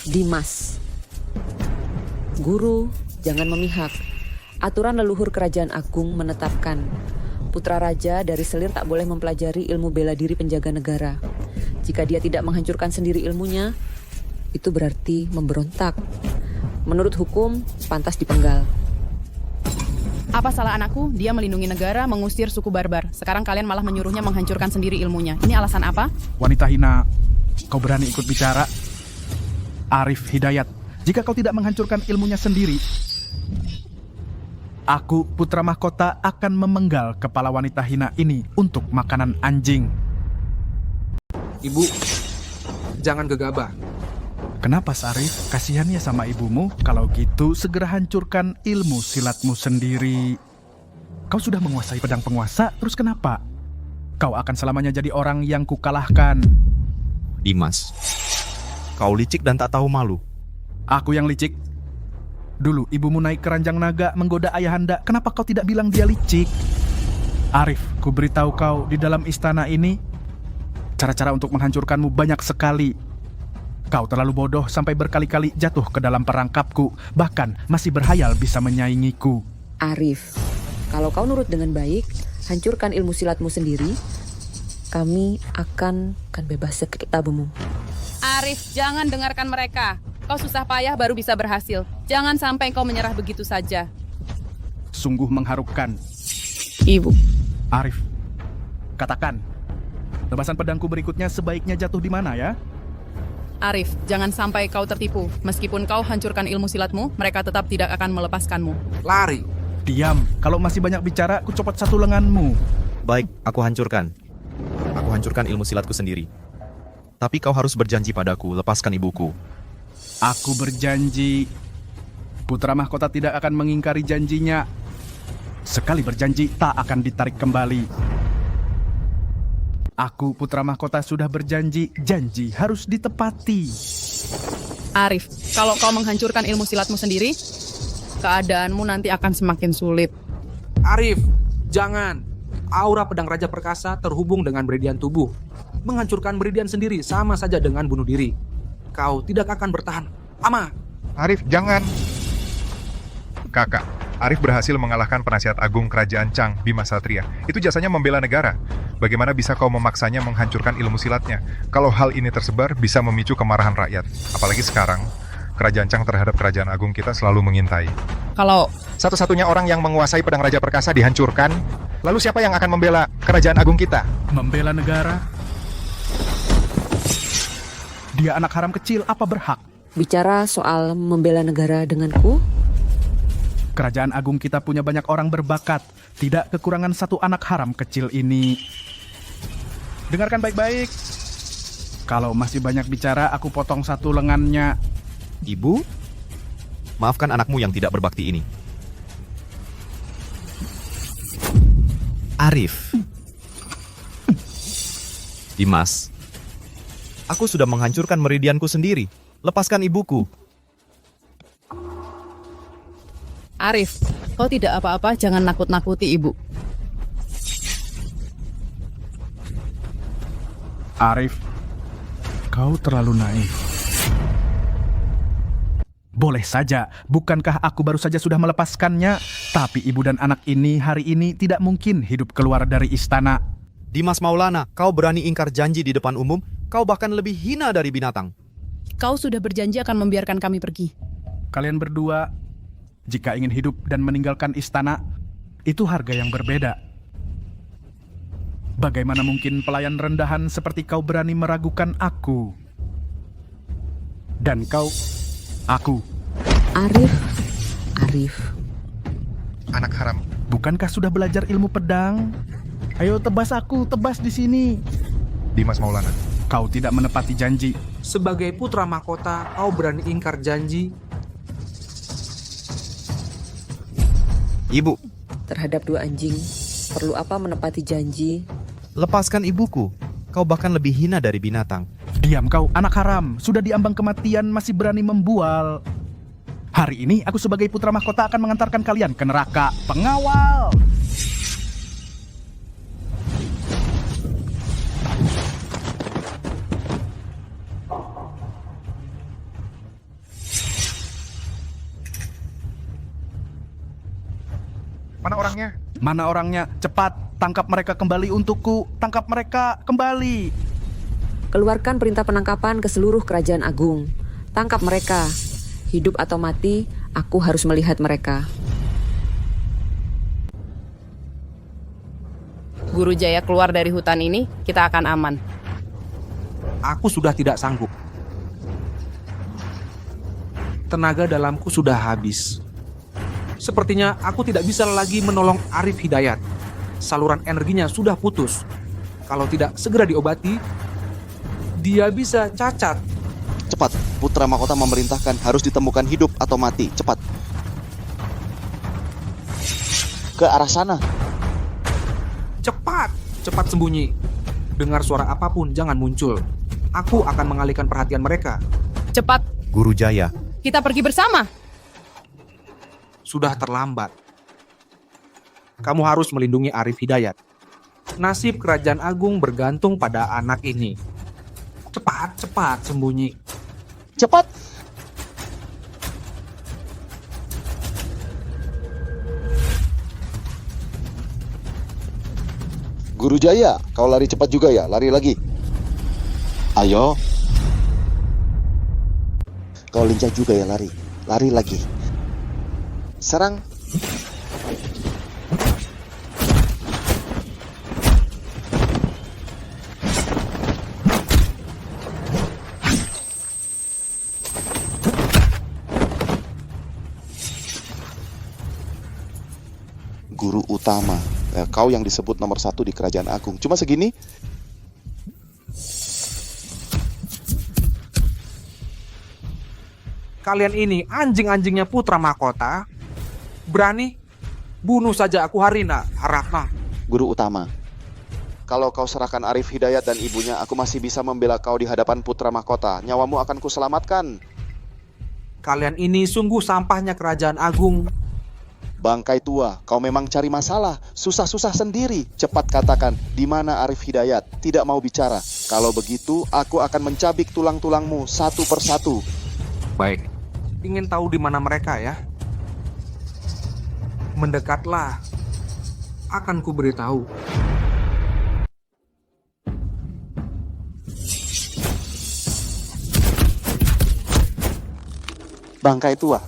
Dimas, guru jangan memihak. Aturan leluhur kerajaan agung menetapkan putra raja dari selir tak boleh mempelajari ilmu bela diri penjaga negara. Jika dia tidak menghancurkan sendiri ilmunya, itu berarti memberontak. Menurut hukum, pantas dipenggal. Apa salah anakku? Dia melindungi negara, mengusir suku barbar. Sekarang kalian malah menyuruhnya menghancurkan sendiri ilmunya. Ini alasan apa? Wanita hina, kau berani ikut bicara? Arif Hidayat, jika kau tidak menghancurkan ilmunya sendiri, aku, putra mahkota, akan memenggal kepala wanita hina ini untuk makanan anjing. Ibu, jangan gegabah. Kenapa, Sarif? Kasihan ya sama ibumu. Kalau gitu, segera hancurkan ilmu silatmu sendiri. Kau sudah menguasai pedang penguasa, terus kenapa? Kau akan selamanya jadi orang yang kukalahkan. Dimas, kau licik dan tak tahu malu. Aku yang licik? Dulu ibumu naik keranjang naga menggoda ayahanda. Kenapa kau tidak bilang dia licik? Arif, ku beritahu kau, di dalam istana ini cara-cara untuk menghancurkanmu banyak sekali. Kau terlalu bodoh sampai berkali-kali jatuh ke dalam perangkapku. Bahkan masih berhayal bisa menyaingiku. Arif, kalau kau nurut dengan baik, hancurkan ilmu silatmu sendiri, kami akan bebas sekitabumu. Arif, jangan dengarkan mereka. Kau susah payah baru bisa berhasil. Jangan sampai kau menyerah begitu saja. Sungguh mengharukan. Ibu. Arif, katakan, lepasan pedangku berikutnya sebaiknya jatuh di mana ya? Arif, jangan sampai kau tertipu. Meskipun kau hancurkan ilmu silatmu, mereka tetap tidak akan melepaskanmu. Lari. Diam, kalau masih banyak bicara, ku copot satu lenganmu. Baik, aku hancurkan. Aku hancurkan ilmu silatku sendiri. Tapi kau harus berjanji padaku, lepaskan ibuku. Aku berjanji. Putra mahkota tidak akan mengingkari janjinya. Sekali berjanji, tak akan ditarik kembali. Aku, putra mahkota, sudah berjanji. Janji harus ditepati. Arif, kalau kau menghancurkan ilmu silatmu sendiri, keadaanmu nanti akan semakin sulit. Arif, jangan. Aura pedang Raja Perkasa terhubung dengan meridian tubuh. Menghancurkan meridian sendiri sama saja dengan bunuh diri. Kau tidak akan bertahan. Ama! Arif, jangan. Kakak, Arif berhasil mengalahkan penasihat agung kerajaan Chang, Bima Satria. Itu jasanya membela negara. Bagaimana bisa kau memaksanya menghancurkan ilmu silatnya? Kalau hal ini tersebar, bisa memicu kemarahan rakyat. Apalagi sekarang, kerajaan Chang terhadap kerajaan agung kita selalu mengintai. Kalau Satu-satunya orang yang menguasai pedang Raja Perkasa dihancurkan, lalu siapa yang akan membela kerajaan agung kita? Membela negara? Dia anak haram kecil, apa berhak? Bicara soal membela negara denganku, Kerajaan agung kita punya banyak orang berbakat. Tidak kekurangan satu anak haram kecil ini. Dengarkan baik-baik. Kalau masih banyak bicara, aku potong satu lengannya. Ibu, maafkan anakmu yang tidak berbakti ini. Arif. Dimas, aku sudah menghancurkan meridianku sendiri. Lepaskan ibuku. Arif, kau tidak apa-apa, jangan nakut-nakuti ibu. Arif, kau terlalu naif. Boleh saja, bukankah aku baru saja sudah melepaskannya? Tapi ibu dan anak ini hari ini tidak mungkin hidup keluar dari istana. Dimas Maulana, kau berani ingkar janji di depan umum? Kau bahkan lebih hina dari binatang. Kau sudah berjanji akan membiarkan kami pergi. Kalian berdua, jika ingin hidup dan meninggalkan istana, itu harga yang berbeda. Bagaimana mungkin pelayan rendahan seperti kau berani meragukan aku? Dan kau, aku. Arif. Anak haram. Bukankah sudah belajar ilmu pedang? Ayo tebas aku, tebas di sini. Dimas Maulana. Kau tidak menepati janji. Sebagai putra mahkota, kau berani ingkar janji? Ibu, terhadap dua anjing, perlu apa menepati janji? lepaskan ibuku. Kau bahkan lebih hina dari binatang. Diam kau, anak haram. Sudah diambang kematian, masih berani membual. Hari ini aku sebagai putra mahkota akan mengantarkan kalian ke neraka. Pengawal! Mana orangnya? Mana orangnya? Cepat, tangkap mereka kembali untukku. Tangkap mereka kembali. Keluarkan perintah penangkapan ke seluruh kerajaan agung. Tangkap mereka. Hidup atau mati, aku harus melihat mereka. Guru Jaya keluar dari hutan ini, kita akan aman. Aku sudah tidak sanggup. Tenaga dalamku sudah habis. Sepertinya aku tidak bisa lagi menolong Arif Hidayat. Saluran energinya sudah putus. Kalau tidak segera diobati, dia bisa cacat. Cepat, Putra Mahkota memerintahkan harus ditemukan hidup atau mati. Cepat. Ke arah sana. Cepat sembunyi. Dengar suara apapun, jangan muncul. Aku akan mengalihkan perhatian mereka. Cepat. Guru Jaya. Kita pergi bersama. Sudah terlambat. Kamu harus melindungi Arif Hidayat. Nasib kerajaan agung bergantung pada anak ini. Cepat sembunyi. Cepat. Guru Jaya, kau lari cepat juga ya? Lari lagi. Ayo. Kau lincah juga ya lari. Lari lagi. Serang. Guru utama, kau yang disebut nomor 1 di kerajaan agung. Cuma segini? Kalian ini anjing-anjingnya putra mahkota. Berani? Bunuh saja aku Harina, Haratna. Guru utama, kalau kau serahkan Arif Hidayat dan ibunya, aku masih bisa membela kau di hadapan putra mahkota. Nyawamu akan kuselamatkan. Kalian ini sungguh sampahnya kerajaan agung. Bangkai tua, kau memang cari masalah. Susah-susah sendiri. Cepat katakan, di mana Arif Hidayat? Tidak mau bicara. Kalau begitu, aku akan mencabik tulang-tulangmu satu persatu. Baik. Ingin tahu di mana mereka ya? Mendekatlah. Akan ku beritahu. Bangkai tua.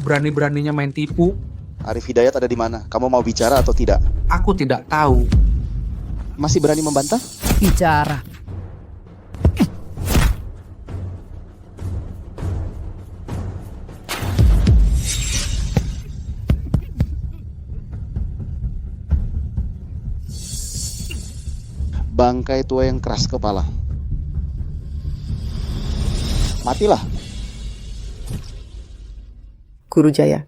Berani-beraninya main tipu. Arif Hidayat ada di mana? Kamu mau bicara atau tidak? Aku tidak tahu. Masih berani membantah? Bicara. Bangkai tua yang keras kepala. Matilah. Guru Jaya.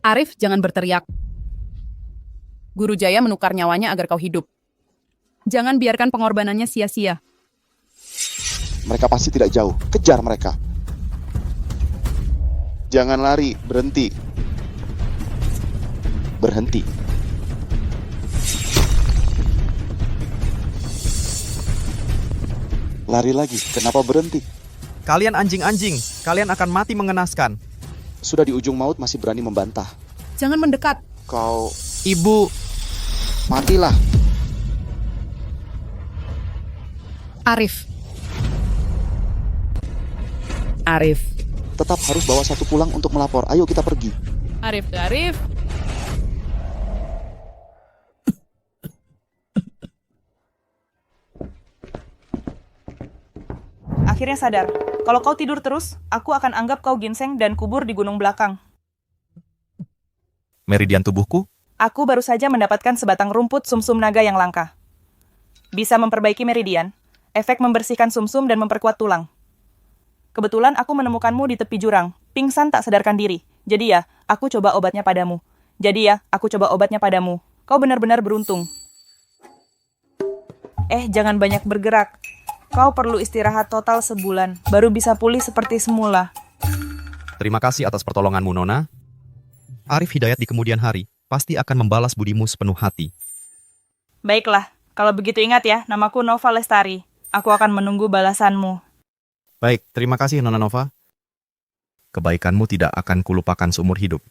Arif, jangan berteriak. Guru Jaya menukar nyawanya agar kau hidup. Jangan biarkan pengorbanannya sia-sia. Mereka pasti tidak jauh. Kejar mereka. Jangan lari, berhenti. Berhenti. Lari lagi, kenapa berhenti? Kalian anjing-anjing, kalian akan mati mengenaskan. Sudah di ujung maut masih berani membantah. Jangan mendekat. Kau... Ibu... Matilah. Arif. Arif. Tetap harus bawa satu pulang untuk melapor. Ayo kita pergi. Arif. Arif. Akhirnya sadar. Kalau kau tidur terus, aku akan anggap kau ginseng dan kubur di gunung belakang. Meridian tubuhku? Aku baru saja mendapatkan sebatang rumput sumsum naga yang langka. Bisa memperbaiki meridian, efek membersihkan sumsum dan memperkuat tulang. Kebetulan aku menemukanmu di tepi jurang, pingsan tak sadarkan diri. Jadi ya, aku coba obatnya padamu. Kau benar-benar beruntung. Jangan banyak bergerak. Kau perlu istirahat total sebulan, baru bisa pulih seperti semula. Terima kasih atas pertolonganmu, Nona. Arif Hidayat di kemudian hari pasti akan membalas budimu sepenuh hati. Baiklah, kalau begitu ingat ya, namaku Nova Lestari. Aku akan menunggu balasanmu. Baik, terima kasih Nona Nova. Kebaikanmu tidak akan kulupakan seumur hidup.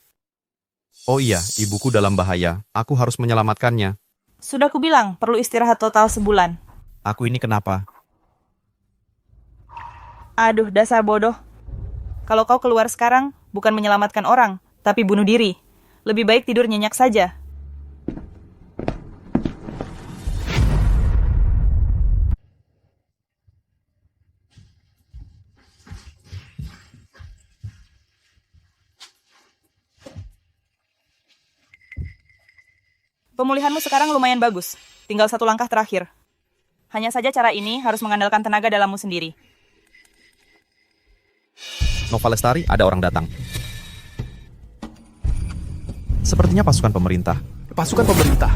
Oh iya, ibuku dalam bahaya. Aku harus menyelamatkannya. Sudah kubilang, perlu istirahat total sebulan. Aku ini kenapa? Aduh, dasar bodoh. Kalau kau keluar sekarang, bukan menyelamatkan orang, tapi bunuh diri. Lebih baik tidur nyenyak saja. Pemulihanmu sekarang lumayan bagus. Tinggal satu langkah terakhir. Hanya saja cara ini harus mengandalkan tenaga dalammu sendiri. Nova Lestari, ada orang datang. Sepertinya pasukan pemerintah. Pasukan pemerintah.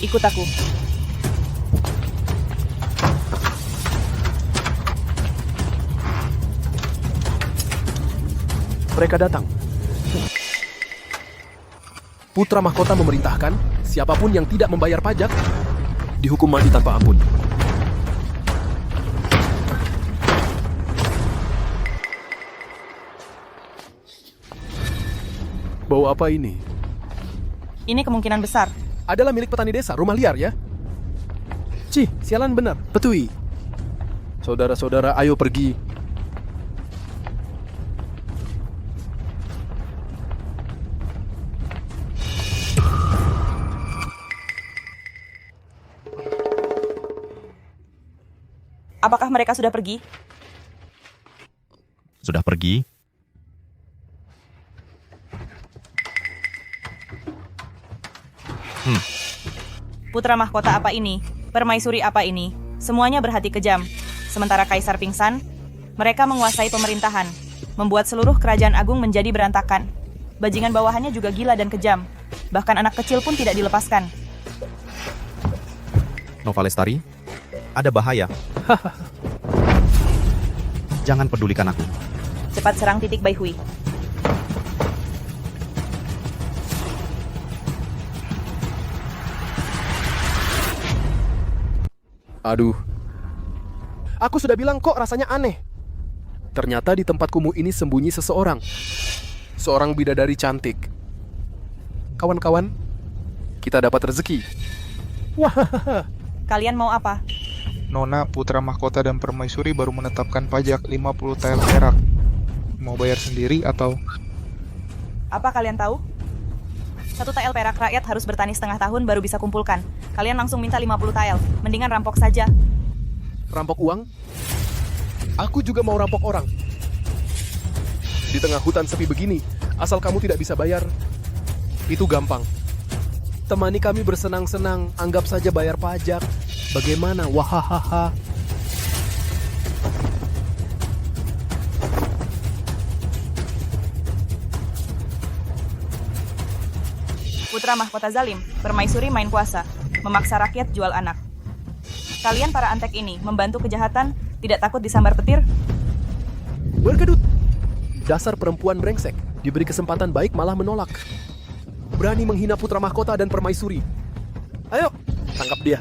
Ikut aku. Mereka datang. Putra mahkota memerintahkan siapapun yang tidak membayar pajak dihukum mati tanpa ampun. Bau apa ini? Ini kemungkinan besar. Adalah milik petani desa, rumah liar ya? Cih, sialan benar, petui. Saudara-saudara, ayo pergi. Apakah mereka sudah pergi? Sudah pergi? Putra mahkota apa ini? Permaisuri apa ini? Semuanya berhati kejam. Sementara kaisar pingsan, mereka menguasai pemerintahan, membuat seluruh kerajaan agung menjadi berantakan. Bajingan bawahannya juga gila dan kejam. Bahkan anak kecil pun tidak dilepaskan. Nova Lestari, ada bahaya. Jangan pedulikan aku. Cepat serang titik Baihui. Aduh. Aku sudah bilang kok rasanya aneh. Ternyata di tempat kumuh ini sembunyi seseorang. Seorang bidadari cantik. Kawan-kawan, kita dapat rezeki. Wah, Kalian mau apa? Nona, putra mahkota dan permaisuri baru menetapkan pajak 50 tael perak. Mau bayar sendiri atau... Apa kalian tahu? 1 tael perak rakyat harus bertani setengah tahun baru bisa kumpulkan. Kalian langsung minta 50 tael. Mendingan rampok saja. rampok uang? Aku juga mau rampok orang. Di tengah hutan sepi begini, asal kamu tidak bisa bayar, itu gampang. Temani kami bersenang-senang, anggap saja bayar pajak. Bagaimana? Wahahaha. Putra mahkota zalim, permaisuri main kuasa, memaksa rakyat jual anak. Kalian para antek ini membantu kejahatan, tidak takut disambar petir? Berkedut. Dasar perempuan brengsek, diberi kesempatan baik malah menolak. Berani menghina putra mahkota dan permaisuri. Ayo, tangkap dia.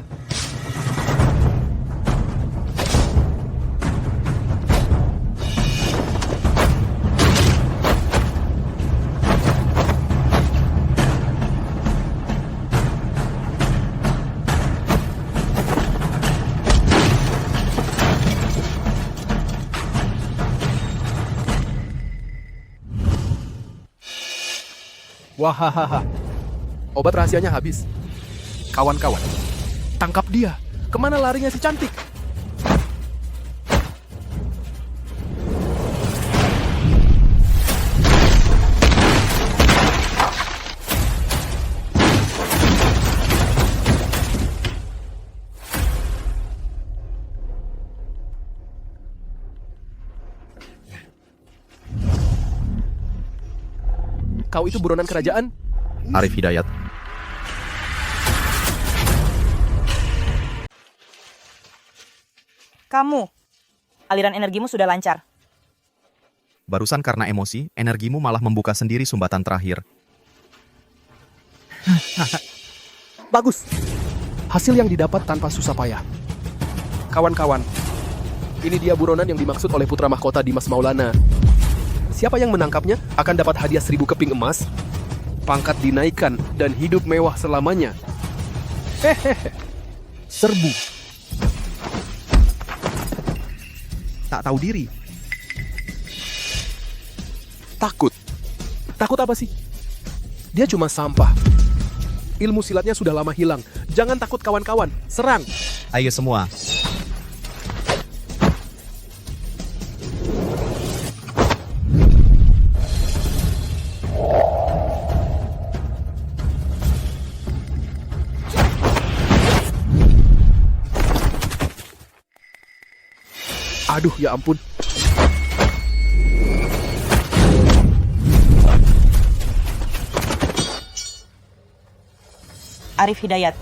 Wahahaha. Obat rahasianya habis. Kawan-kawan, tangkap dia. Kemana larinya si cantik? Kau itu buronan kerajaan? Arif Hidayat. Kamu, aliran energimu sudah lancar. Barusan karena emosi, energimu malah membuka sendiri sumbatan terakhir. Bagus. Hasil yang didapat tanpa susah payah. Kawan-kawan, ini dia buronan yang dimaksud oleh putra mahkota Dimas Maulana. Siapa yang menangkapnya akan dapat hadiah 1000 keping emas, pangkat dinaikkan, dan hidup mewah selamanya. Hehehe. Serbu. Tak tahu diri. Takut. Takut apa sih? Dia cuma sampah. Ilmu silatnya sudah lama hilang. Jangan takut kawan-kawan. Serang. Ayo semua. Aduh, ya ampun. Arif Hidayat.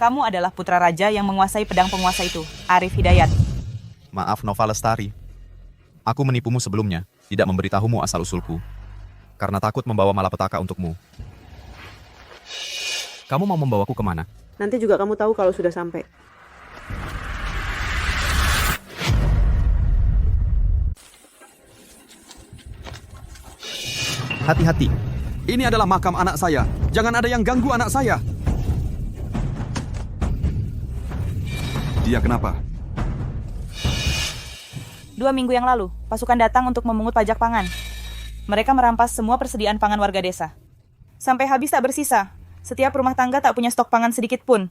Kamu adalah putra raja yang menguasai pedang penguasa itu, Arif Hidayat. Maaf Nova Lestari. Aku menipumu sebelumnya, tidak memberitahumu asal-usulku. Karena takut membawa malapetaka untukmu. Kamu mau membawaku kemana? Nanti juga kamu tahu kalau sudah sampai. Hati-hati. Ini adalah makam anak saya. Jangan ada yang ganggu anak saya. Dia kenapa? 2 minggu yang lalu, pasukan datang untuk memungut pajak pangan. Mereka merampas semua persediaan pangan warga desa. Sampai habis tak bersisa. Setiap rumah tangga tak punya stok pangan sedikit pun.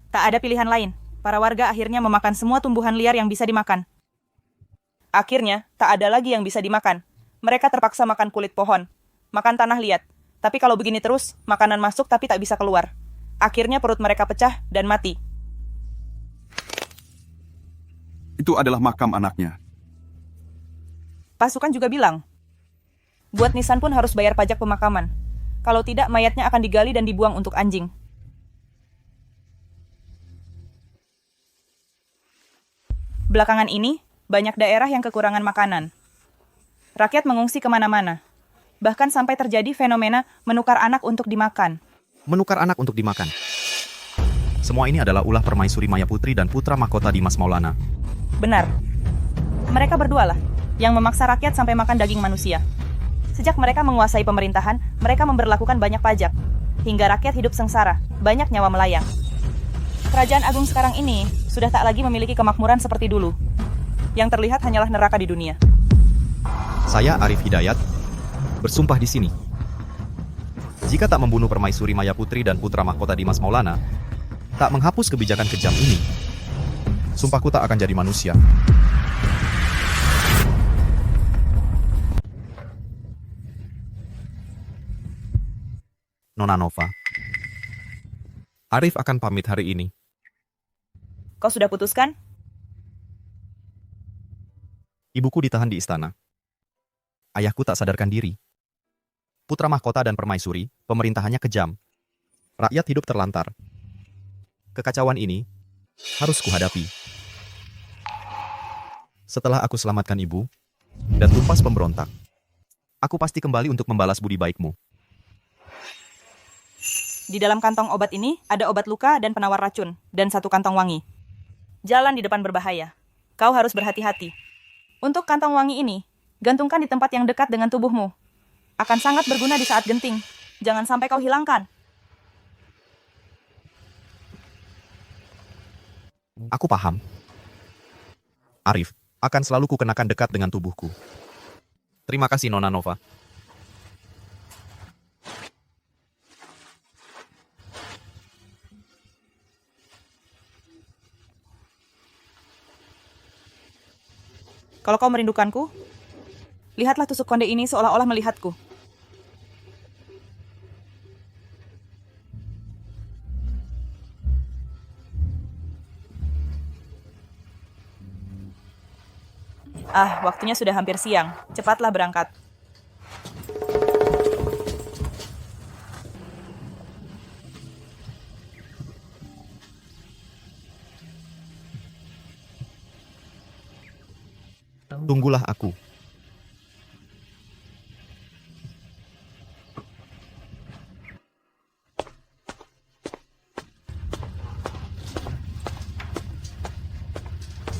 Tak ada pilihan lain. Para warga akhirnya memakan semua tumbuhan liar yang bisa dimakan. Akhirnya, tak ada lagi yang bisa dimakan. Mereka terpaksa makan kulit pohon, makan tanah liat. Tapi kalau begini terus, makanan masuk tapi tak bisa keluar. Akhirnya perut mereka pecah dan mati. Itu adalah makam anaknya. Pasukan juga bilang, buat nisan pun harus bayar pajak pemakaman. Kalau tidak, mayatnya akan digali dan dibuang untuk anjing. Belakangan ini, banyak daerah yang kekurangan makanan. Rakyat mengungsi kemana-mana. Bahkan sampai terjadi fenomena menukar anak untuk dimakan. Menukar anak untuk dimakan. Semua ini adalah ulah permaisuri Maya Putri dan putra mahkota Dimas Maulana. Benar. Mereka berdualah yang memaksa rakyat sampai makan daging manusia. Sejak mereka menguasai pemerintahan, mereka memberlakukan banyak pajak, hingga rakyat hidup sengsara, banyak nyawa melayang. Kerajaan agung sekarang ini sudah tak lagi memiliki kemakmuran seperti dulu. Yang terlihat hanyalah neraka di dunia. Saya Arif Hidayat, bersumpah di sini. Jika tak membunuh Permaisuri Maya Putri dan putra mahkota Dimas Maulana, tak menghapus kebijakan kejam ini, sumpahku tak akan jadi manusia. Nona Nova, Arif akan pamit hari ini. Kau sudah putuskan? Ibuku ditahan di istana. Ayahku tak sadarkan diri. Putra mahkota dan permaisuri, pemerintahannya kejam. Rakyat hidup terlantar. Kekacauan ini harus kuhadapi. Setelah aku selamatkan ibu dan tumpas pemberontak, aku pasti kembali untuk membalas budi baikmu. Di dalam kantong obat ini ada obat luka dan penawar racun, dan satu kantong wangi. Jalan di depan berbahaya. Kau harus berhati-hati. Untuk kantong wangi ini, gantungkan di tempat yang dekat dengan tubuhmu. Akan sangat berguna di saat genting. Jangan sampai kau hilangkan. Aku paham. Arif akan selalu kukenakan dekat dengan tubuhku. Terima kasih, Nona Nova. Kalau kau merindukanku, lihatlah tusuk konde ini seolah-olah melihatku. Waktunya sudah hampir siang. Cepatlah berangkat. Tunggulah aku.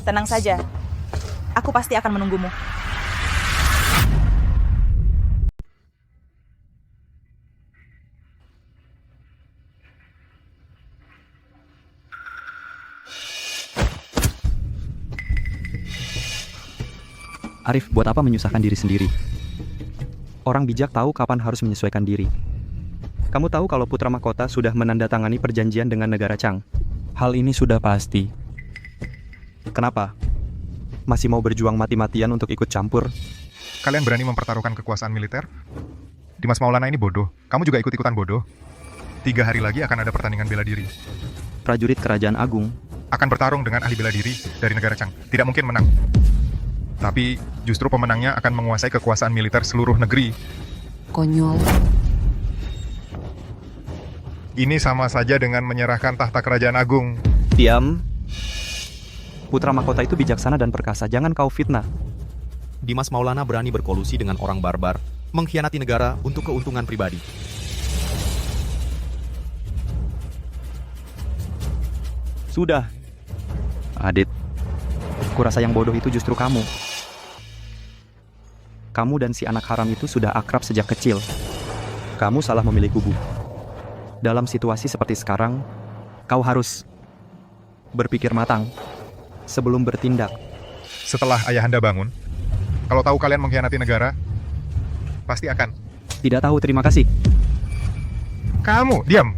Tenang saja. Aku pasti akan menunggumu. Arif, buat apa menyusahkan diri sendiri? Orang bijak tahu kapan harus menyesuaikan diri. Kamu tahu kalau putra mahkota sudah menandatangani perjanjian dengan negara Chang. Hal ini sudah pasti. Kenapa? Masih mau berjuang mati-matian untuk ikut campur? Kalian berani mempertaruhkan kekuasaan militer? Dimas Maulana ini bodoh. Kamu juga ikut-ikutan bodoh. 3 hari lagi akan ada pertandingan bela diri. Prajurit Kerajaan Agung akan bertarung dengan ahli bela diri dari negara Chang. Tidak mungkin menang. Tapi justru pemenangnya akan menguasai kekuasaan militer seluruh negeri. Konyol. Ini sama saja dengan menyerahkan tahta Kerajaan Agung. Diam. Putra mahkota itu bijaksana dan perkasa. Jangan kau fitnah. Dimas Maulana berani berkolusi dengan orang barbar, mengkhianati negara untuk keuntungan pribadi. Sudah. Adit, kurasa yang bodoh itu justru kamu. Kamu dan si anak haram itu sudah akrab sejak kecil. Kamu salah memilih kubu. Dalam situasi seperti sekarang, kau harus berpikir matang sebelum bertindak. Setelah ayahanda bangun, kalau tahu kalian mengkhianati negara, pasti akan. Tidak tahu, terima kasih. Kamu, diam.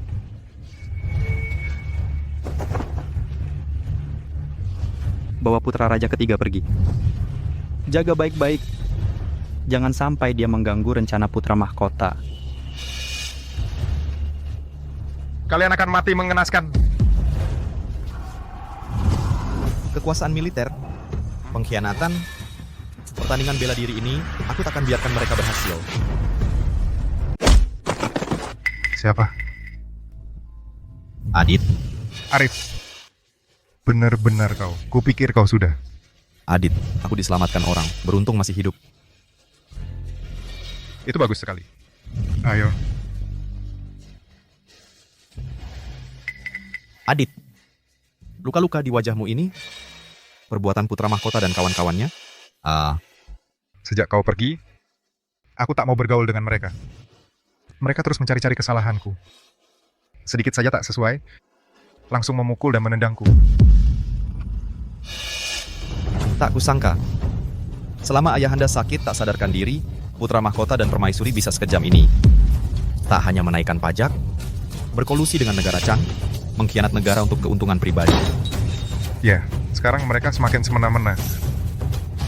Bawa putra raja ketiga pergi. Jaga baik-baik. Jangan sampai dia mengganggu rencana putra mahkota. Kalian akan mati mengenaskan. Kekuasaan militer, pengkhianatan, pertandingan bela diri ini, aku tak akan biarkan mereka berhasil. Siapa? Adit. Arif. Benar-benar kau. Kupikir kau sudah. Adit, aku diselamatkan orang. Beruntung masih hidup. Itu bagus sekali. Ayo. Adit, luka-luka di wajahmu ini, perbuatan putra mahkota dan kawan-kawannya, Sejak kau pergi, aku tak mau bergaul dengan mereka. Mereka terus mencari-cari kesalahanku. Sedikit saja tak sesuai, langsung memukul dan menendangku. Tak kusangka. Selama ayahanda sakit tak sadarkan diri, putra mahkota dan permaisuri bisa sekejam ini. Tak hanya menaikkan pajak, berkolusi dengan negara Chang, mengkhianat negara untuk keuntungan pribadi. Ya, sekarang mereka semakin semena-mena.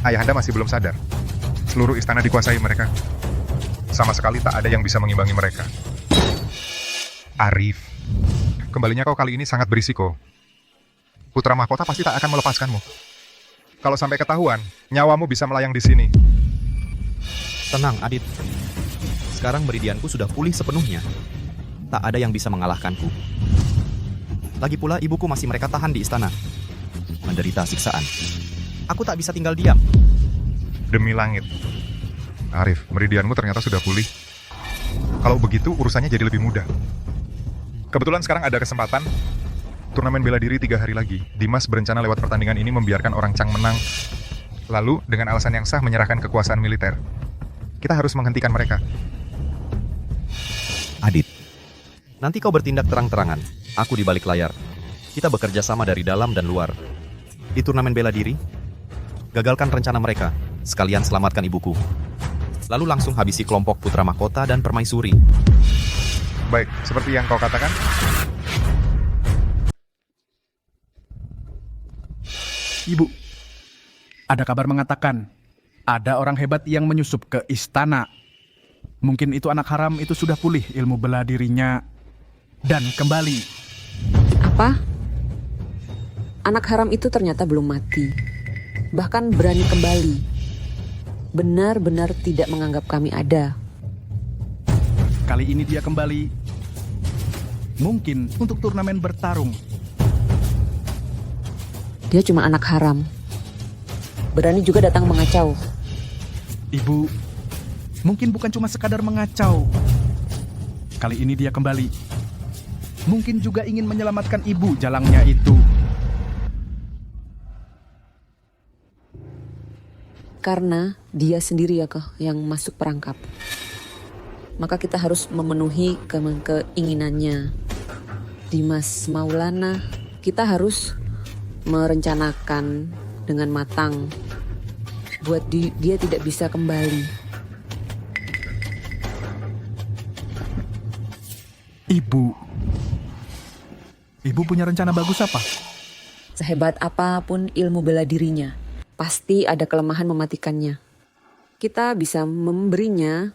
Ayahanda masih belum sadar. Seluruh istana dikuasai mereka. Sama sekali tak ada yang bisa mengimbangi mereka. Arif, kembalinya kau kali ini sangat berisiko. Putra mahkota pasti tak akan melepaskanmu. Kalau sampai ketahuan, nyawamu bisa melayang di sini. Tenang, Adit. Sekarang meridianku sudah pulih sepenuhnya. Tak ada yang bisa mengalahkanku. Lagi pula ibuku masih mereka tahan di istana. Menderita siksaan. Aku tak bisa tinggal diam. Demi langit. Arif, meridianmu ternyata sudah pulih. Kalau begitu, urusannya jadi lebih mudah. Kebetulan sekarang ada kesempatan. Turnamen bela diri 3 hari lagi. Dimas berencana lewat pertandingan ini membiarkan orang Chang menang. Lalu, dengan alasan yang sah menyerahkan kekuasaan militer. Kita harus menghentikan mereka. Adit, nanti kau bertindak terang-terangan. Aku di balik layar. Kita bekerja sama dari dalam dan luar. Di turnamen bela diri, gagalkan rencana mereka. Sekalian selamatkan ibuku. Lalu langsung habisi kelompok putra mahkota dan permaisuri. Baik, seperti yang kau katakan. Ibu, ada kabar mengatakan ada orang hebat yang menyusup ke istana. Mungkin itu anak haram itu sudah pulih ilmu bela dirinya dan kembali. Apa? Anak haram itu ternyata belum mati. Bahkan berani kembali. Benar-benar tidak menganggap kami ada. Kali ini dia kembali. Mungkin untuk turnamen bertarung. Dia cuma anak haram. Berani juga datang mengacau. Ibu, mungkin bukan cuma sekadar mengacau. Kali ini dia kembali. Mungkin juga ingin menyelamatkan ibu jalangnya itu. Karena dia sendiri ya yang masuk perangkap. Maka kita harus memenuhi keinginannya. Dimas Maulana, kita harus merencanakan dengan matang buat dia tidak bisa kembali. Ibu punya rencana bagus apa? Sehebat apapun ilmu bela dirinya, pasti ada kelemahan mematikannya. Kita bisa memberinya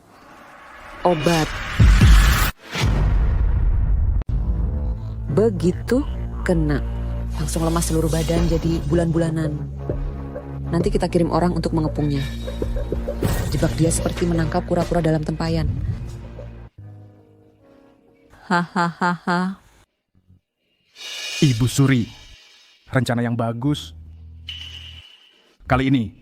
obat. Begitu kena, langsung lemas seluruh badan jadi bulan-bulanan. Nanti kita kirim orang untuk mengepungnya. Jebak dia seperti menangkap kura-kura dalam tempayan. Hahaha. Ibu Suri, rencana yang bagus. Kali ini,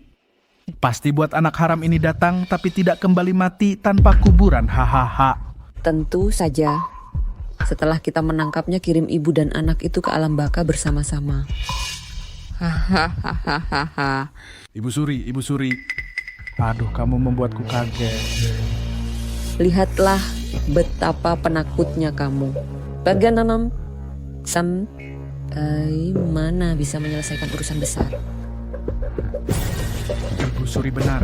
pasti buat anak haram ini datang tapi tidak kembali mati tanpa kuburan. Hahaha. Tentu saja. Setelah kita menangkapnya, kirim ibu dan anak itu ke alam baka bersama-sama. Hahaha. Ibu Suri. Aduh, kamu membuatku kaget. Lihatlah betapa penakutnya kamu. Bagaimana mana bisa menyelesaikan urusan besar? Ibu Suri benar.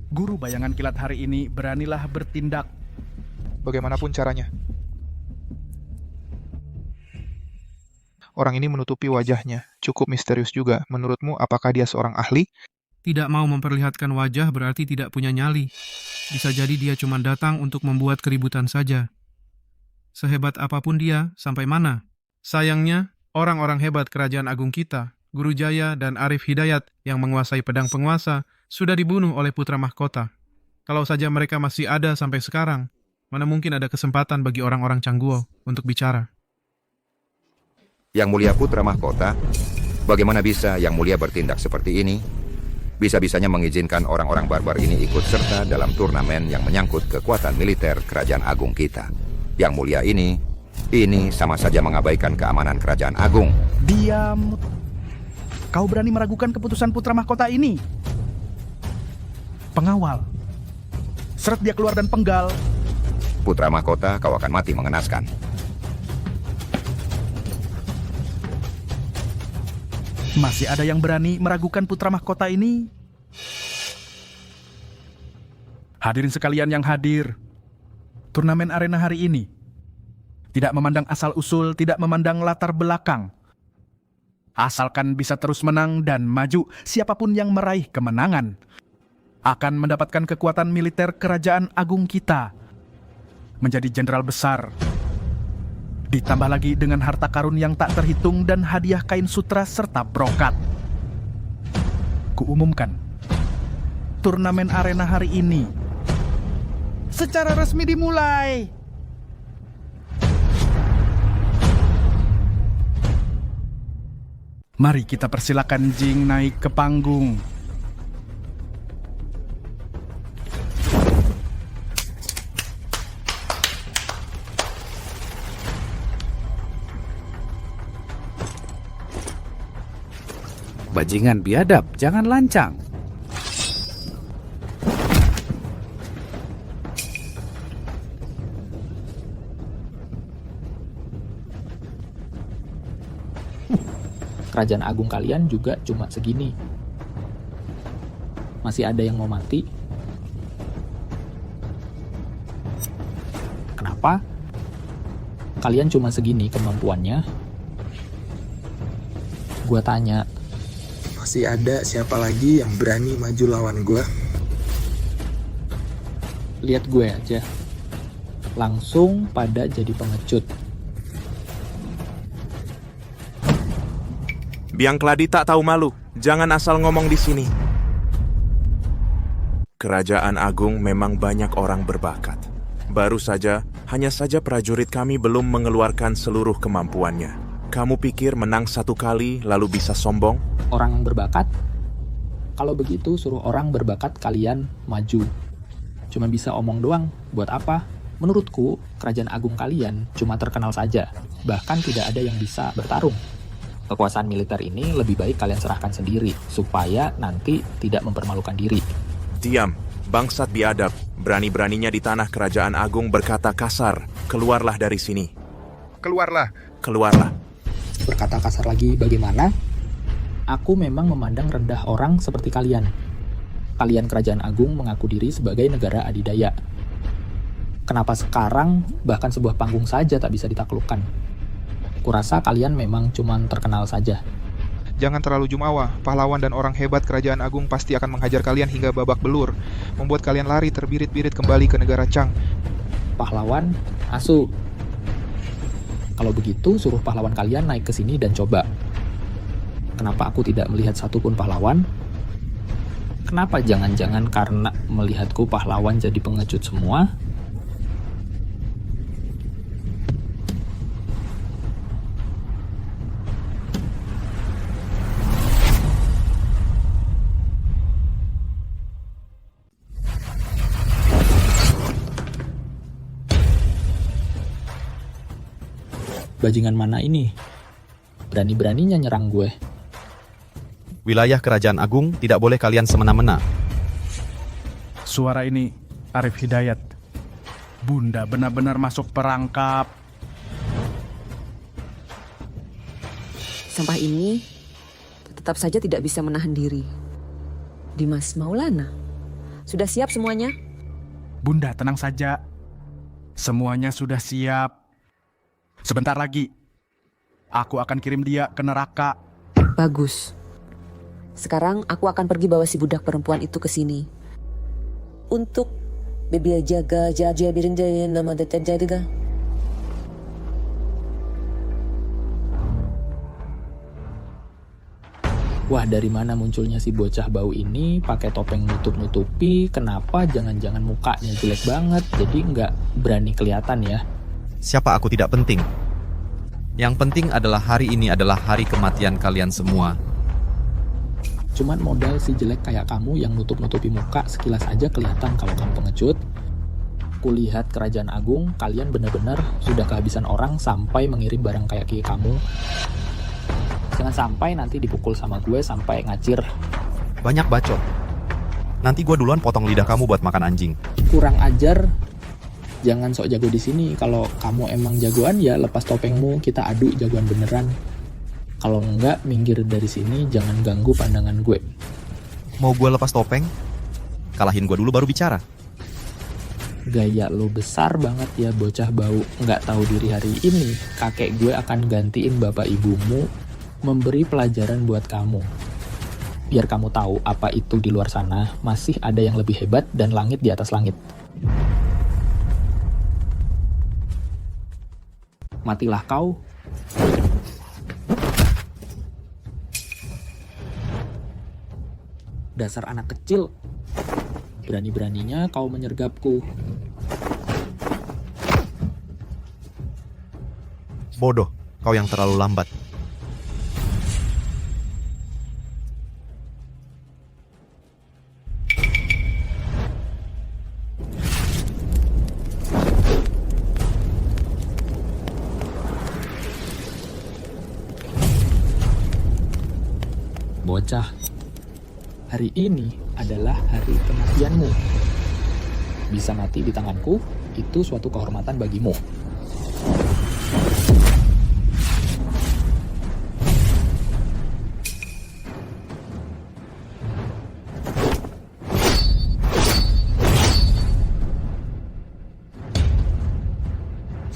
Guru bayangan kilat hari ini, beranilah bertindak. Bagaimanapun caranya. Orang ini menutupi wajahnya. Cukup misterius juga. Menurutmu, apakah dia seorang ahli? Tidak mau memperlihatkan wajah berarti tidak punya nyali. Bisa jadi dia cuma datang untuk membuat keributan saja. Sehebat apapun dia, sampai mana? Sayangnya, orang-orang hebat kerajaan agung kita, Guru Jaya dan Arif Hidayat yang menguasai pedang penguasa, sudah dibunuh oleh putra mahkota. Kalau saja mereka masih ada sampai sekarang, mana mungkin ada kesempatan bagi orang-orang Cangguo untuk bicara. Yang mulia putra mahkota, bagaimana bisa yang mulia bertindak seperti ini? bisa-bisanya mengizinkan orang-orang barbar ini ikut serta dalam turnamen yang menyangkut kekuatan militer Kerajaan Agung kita. Yang mulia ini sama saja mengabaikan keamanan Kerajaan Agung. Diam. Kau berani meragukan keputusan putra mahkota ini? Pengawal. Seret dia keluar dan penggal. Putra mahkota, kau akan mati mengenaskan. Masih ada yang berani meragukan putra mahkota ini? Hadirin sekalian yang hadir, turnamen arena hari ini tidak memandang asal-usul, tidak memandang latar belakang. Asalkan bisa terus menang dan maju, siapapun yang meraih kemenangan akan mendapatkan kekuatan militer Kerajaan Agung kita, menjadi jenderal besar. Ditambah lagi dengan harta karun yang tak terhitung dan hadiah kain sutra serta brokat. Kuumumkan, turnamen arena hari ini secara resmi dimulai. Mari kita persilakan Jing naik ke panggung. Bajingan biadab, jangan lancang. Kerajaan agung kalian juga cuma segini. Masih ada yang mau mati? Kenapa? Kalian cuma segini kemampuannya? Gua tanya. Masih ada siapa lagi yang berani maju lawan gue? Lihat gue aja. Langsung pada jadi pengecut. Biang Keladi tak tahu malu. Jangan asal ngomong di sini. Kerajaan Agung memang banyak orang berbakat. Baru saja, hanya saja prajurit kami belum mengeluarkan seluruh kemampuannya. Kamu pikir menang satu kali lalu bisa sombong? Orang yang berbakat? Kalau begitu suruh orang berbakat kalian maju. Cuma bisa omong doang, buat apa? Menurutku, kerajaan agung kalian cuma terkenal saja. Bahkan tidak ada yang bisa bertarung. Kekuasaan militer ini lebih baik kalian serahkan sendiri, supaya nanti tidak mempermalukan diri. Diam, bangsat biadab. Berani-beraninya di tanah kerajaan agung berkata kasar. Keluarlah dari sini. Keluarlah. Keluarlah. Berkata kasar lagi bagaimana? Aku memang memandang rendah orang seperti kalian. Kalian kerajaan agung mengaku diri sebagai negara adidaya. Kenapa sekarang bahkan sebuah panggung saja tak bisa ditaklukkan? Kurasa kalian memang cuman terkenal saja. Jangan terlalu jumawa, pahlawan dan orang hebat kerajaan agung pasti akan menghajar kalian hingga babak belur, membuat kalian lari terbirit-birit kembali ke negara Chang. Pahlawan? Asu. Kalau begitu, suruh pahlawan kalian naik ke sini dan coba. Kenapa aku tidak melihat satupun pahlawan? Kenapa jangan-jangan karena melihatku pahlawan jadi pengecut semua? Bajingan mana ini? Berani-beraninya nyerang gue. Wilayah Kerajaan Agung tidak boleh kalian semena-mena. Suara ini Arif Hidayat. Bunda benar-benar masuk perangkap. Sampah ini tetap saja tidak bisa menahan diri. Dimas Maulana, sudah siap semuanya? Bunda, tenang saja. Semuanya sudah siap. Sebentar lagi, aku akan kirim dia ke neraka. Bagus. Sekarang aku akan pergi bawa si budak perempuan itu ke sini. Untuk bebel jaga birin jaya nama data jaga. Wah, dari mana munculnya si bocah bau ini pakai topeng nutup-nutupi? Kenapa jangan-jangan mukanya jelek banget, jadi nggak berani kelihatan ya? Siapa aku tidak penting. Yang penting adalah hari ini adalah hari kematian kalian semua. Cuman modal si jelek kayak kamu yang nutup-nutupi muka sekilas aja kelihatan kalau kamu pengecut. Kulihat Kerajaan Agung, kalian benar-benar sudah kehabisan orang sampai mengirim barang kayak kamu. Jangan sampai nanti dipukul sama gue sampai ngacir. Banyak bacot. Nanti gue duluan potong lidah kamu buat makan anjing. Kurang ajar. Jangan sok jago di sini. Kalau kamu emang jagoan ya lepas topengmu, kita adu jagoan beneran. Kalau enggak, minggir dari sini, jangan ganggu pandangan gue. Mau gue lepas topeng? Kalahin gue dulu baru bicara. Gaya lo besar banget ya bocah bau. Nggak tahu diri hari ini, kakek gue akan gantiin bapak ibumu memberi pelajaran buat kamu. Biar kamu tahu apa itu di luar sana, masih ada yang lebih hebat dan langit di atas langit. Matilah kau. Dasar anak kecil. Berani-beraninya kau menyergapku. Bodoh, kau yang terlalu lambat. Bocah, hari ini adalah hari kematianmu. Bisa mati di tanganku, itu suatu kehormatan bagimu.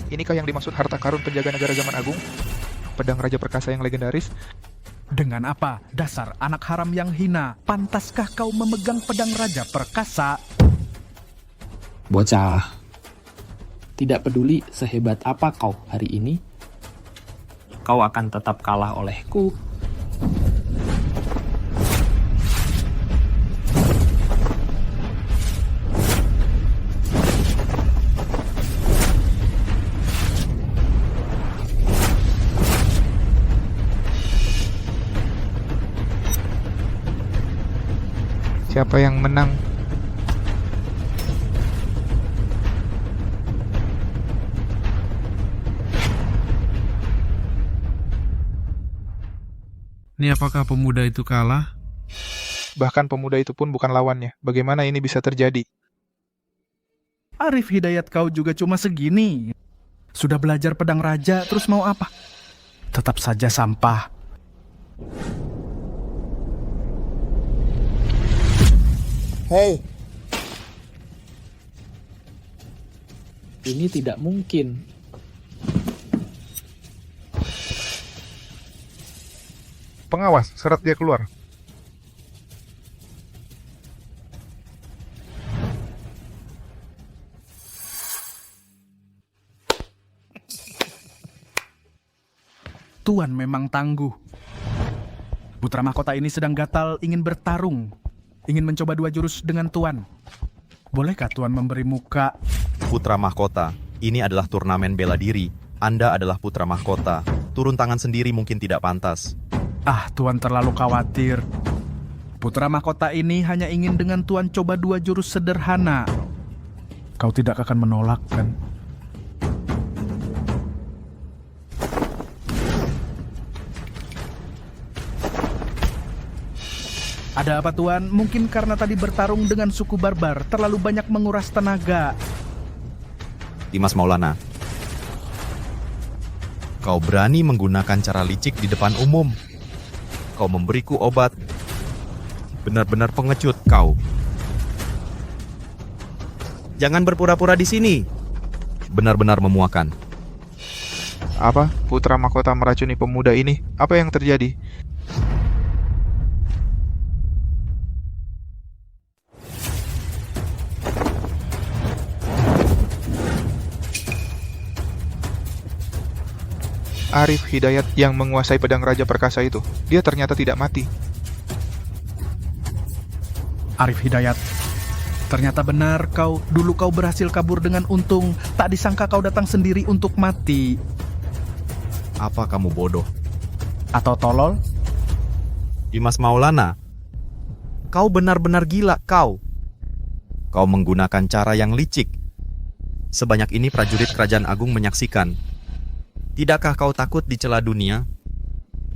Inikah yang dimaksud harta karun penjaga negara zaman agung? Pedang Raja Perkasa yang legendaris? Dengan apa? Dasar anak haram yang hina. Pantaskah kau memegang pedang Raja Perkasa? Bocah, tidak peduli sehebat apa kau hari ini, kau akan tetap kalah olehku. Siapa yang menang? Ini apakah pemuda itu kalah? Bahkan pemuda itu pun bukan lawannya. Bagaimana ini bisa terjadi? Arif Hidayat, kau juga cuma segini. Sudah belajar pedang raja, terus mau apa? Tetap saja sampah. Hei, ini tidak mungkin. Pengawas, seret dia keluar. Tuan memang tangguh. Putra mahkota ini sedang gatal ingin bertarung. Ingin mencoba dua jurus dengan Tuan. Bolehkah Tuan memberi muka? Putra mahkota, ini adalah turnamen bela diri. Anda adalah putra mahkota. Turun tangan sendiri mungkin tidak pantas. Ah, Tuan terlalu khawatir. Putra mahkota ini hanya ingin dengan Tuan coba dua jurus sederhana. Kau tidak akan menolak, kan? Ada apa Tuan? Mungkin karena tadi bertarung dengan suku barbar, terlalu banyak menguras tenaga. Dimas Maulana, kau berani menggunakan cara licik di depan umum. Kau memberiku obat. Benar-benar pengecut kau. Jangan berpura-pura di sini. Benar-benar memuakan. apa? Putra mahkota meracuni pemuda ini? Apa yang terjadi? Arif Hidayat yang menguasai pedang Raja Perkasa itu, dia ternyata tidak mati. Arif Hidayat, ternyata benar dulu kau berhasil kabur dengan untung. Tak disangka kau datang sendiri untuk mati. Apa kamu bodoh? Atau tolol? Dimas Maulana, Kau benar-benar gila, kau. Kau menggunakan cara yang licik. Sebanyak ini prajurit kerajaan agung menyaksikan. Tidakkah kau takut dicela dunia?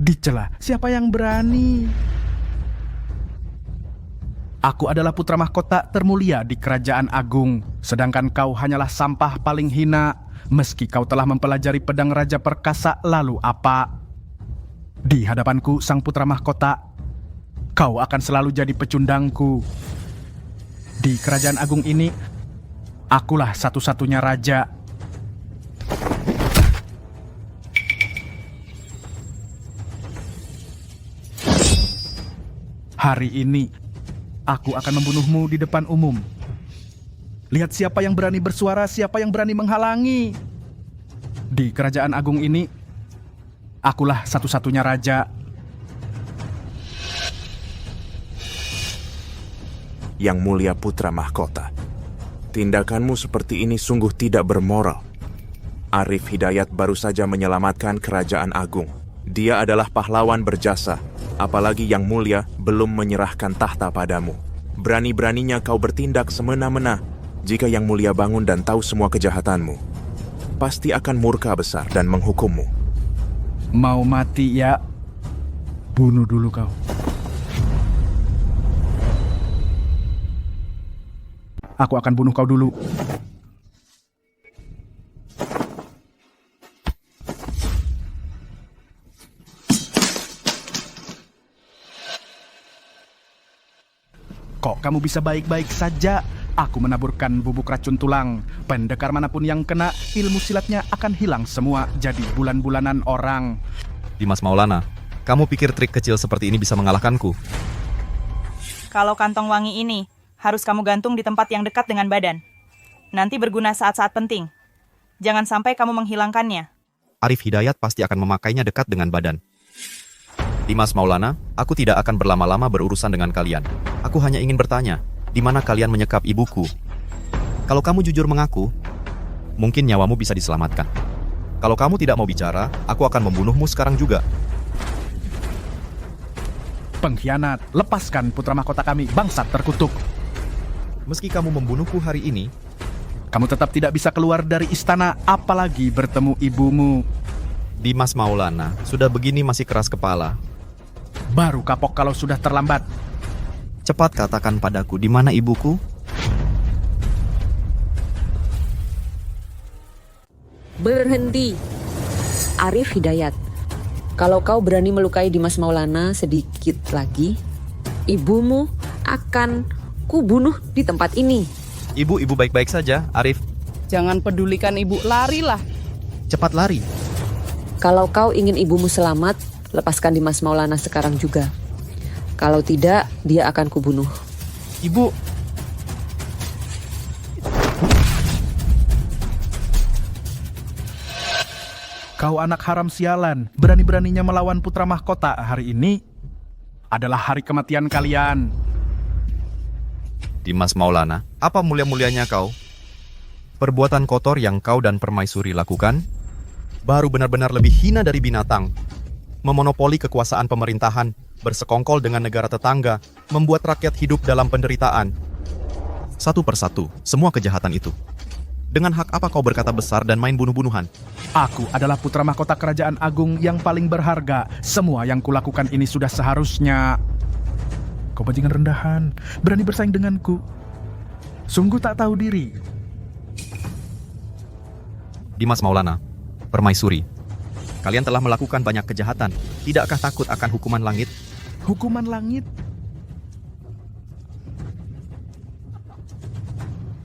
Dicela? Siapa yang berani? Aku adalah putra mahkota termulia di kerajaan agung, sedangkan kau hanyalah sampah paling hina. Meski kau telah mempelajari pedang raja perkasa, lalu apa? Di hadapanku, sang putra mahkota, kau akan selalu jadi pecundangku. Di kerajaan agung ini, akulah satu-satunya raja. Hari ini, aku akan membunuhmu di depan umum. Lihat siapa yang berani bersuara, siapa yang berani menghalangi. Di kerajaan agung ini, akulah satu-satunya raja. Yang mulia putra mahkota, tindakanmu seperti ini sungguh tidak bermoral. Arif Hidayat baru saja menyelamatkan kerajaan agung. Dia adalah pahlawan berjasa, apalagi yang mulia belum menyerahkan tahta padamu. Berani-beraninya kau bertindak semena-mena. Jika yang mulia bangun dan tahu semua kejahatanmu, pasti akan murka besar dan menghukummu. Mau mati ya? Bunuh dulu kau. Aku akan bunuh kau dulu. Kok kamu bisa baik-baik saja? Aku menaburkan bubuk racun tulang. Pendekar manapun yang kena, ilmu silatnya akan hilang semua, jadi bulan-bulanan orang. Dimas Maulana, kamu pikir trik kecil seperti ini bisa mengalahkanku? Kalau kantong wangi ini harus kamu gantung di tempat yang dekat dengan badan. Nanti berguna saat-saat penting. Jangan sampai kamu menghilangkannya. Arif Hidayat pasti akan memakainya dekat dengan badan. Dimas Maulana, aku tidak akan berlama-lama berurusan dengan kalian. Aku hanya ingin bertanya, di mana kalian menyekap ibuku? Kalau kamu jujur mengaku, mungkin nyawamu bisa diselamatkan. Kalau kamu tidak mau bicara, aku akan membunuhmu sekarang juga. Pengkhianat, lepaskan putra mahkota kami, bangsat terkutuk. Meski kamu membunuhku hari ini, kamu tetap tidak bisa keluar dari istana, apalagi bertemu ibumu. Dimas Maulana, sudah begini masih keras kepala. Baru kapok kalau sudah terlambat. Cepat katakan padaku, di mana ibuku? Berhenti, Arif Hidayat. Kalau kau berani melukai Dimas Maulana sedikit lagi, ibumu akan kubunuh di tempat ini. Ibu baik-baik saja, Arif. Jangan pedulikan ibu, larilah. Cepat lari. Kalau kau ingin ibumu selamat, lepaskan Dimas Maulana sekarang juga. Kalau tidak, dia akan kubunuh. Ibu. Kau anak haram sialan, berani-beraninya melawan putra mahkota. Hari ini adalah hari kematian kalian. Dimas Maulana, apa mulia-mulianya kau? Perbuatan kotor yang kau dan permaisuri lakukan baru benar-benar lebih hina dari binatang. Memonopoli kekuasaan pemerintahan, bersekongkol dengan negara tetangga, membuat rakyat hidup dalam penderitaan. Satu persatu, semua kejahatan itu. Dengan hak apa kau berkata besar dan main bunuh-bunuhan? Aku adalah putra mahkota kerajaan agung yang paling berharga. Semua yang kulakukan ini sudah seharusnya. Kau bajingan rendahan, berani bersaing denganku. Sungguh tak tahu diri. Dimas Maulana, permaisuri, kalian telah melakukan banyak kejahatan. Tidakkah takut akan hukuman langit? Hukuman langit?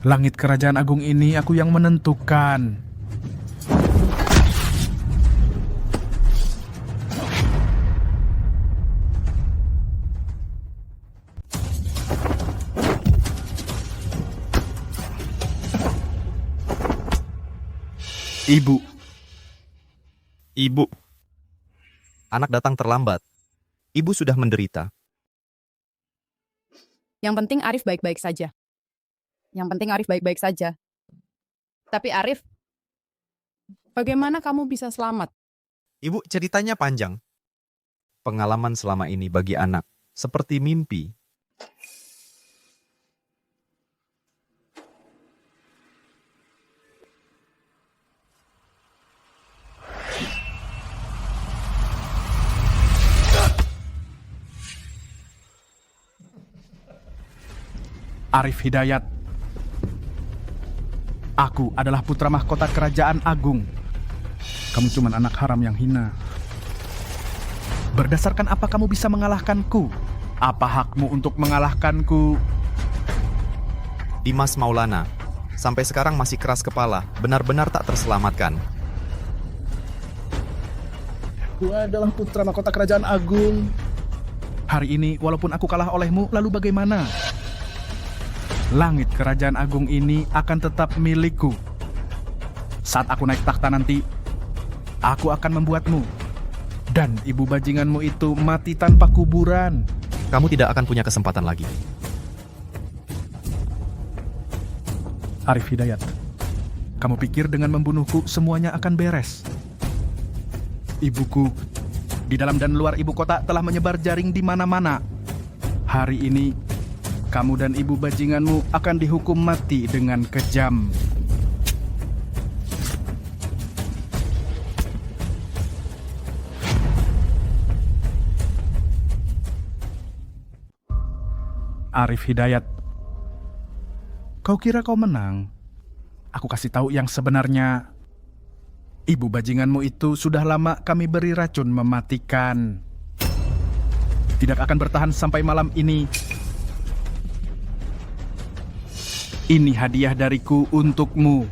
Langit kerajaan agung ini aku yang menentukan. Ibu. Anak datang terlambat. Ibu sudah menderita. Yang penting Arif baik-baik saja. Tapi Arif, bagaimana kamu bisa selamat? Ibu, ceritanya panjang. Pengalaman selama ini bagi anak seperti mimpi. Arif Hidayat. Aku adalah putra mahkota Kerajaan Agung. Kamu cuma anak haram yang hina. Berdasarkan apa kamu bisa mengalahkanku? Apa hakmu untuk mengalahkanku? Dimas Maulana, sampai sekarang masih keras kepala, benar-benar tak terselamatkan. Gua adalah putra mahkota Kerajaan Agung. Hari ini, walaupun aku kalah olehmu, lalu bagaimana? Langit Kerajaan Agung ini akan tetap milikku. Saat aku naik takhta nanti, aku akan membuatmu dan ibu bajinganmu itu mati tanpa kuburan. Kamu tidak akan punya kesempatan lagi. Arif Hidayat, kamu pikir dengan membunuhku semuanya akan beres? Ibuku, di dalam dan luar ibu kota telah menyebar jaring di mana-mana. Hari ini, kamu dan ibu bajinganmu akan dihukum mati dengan kejam. Arif Hidayat, kau kira kau menang? Aku kasih tahu yang sebenarnya. Ibu bajinganmu itu sudah lama kami beri racun mematikan. Tidak akan bertahan sampai malam ini. Ini hadiah dariku untukmu.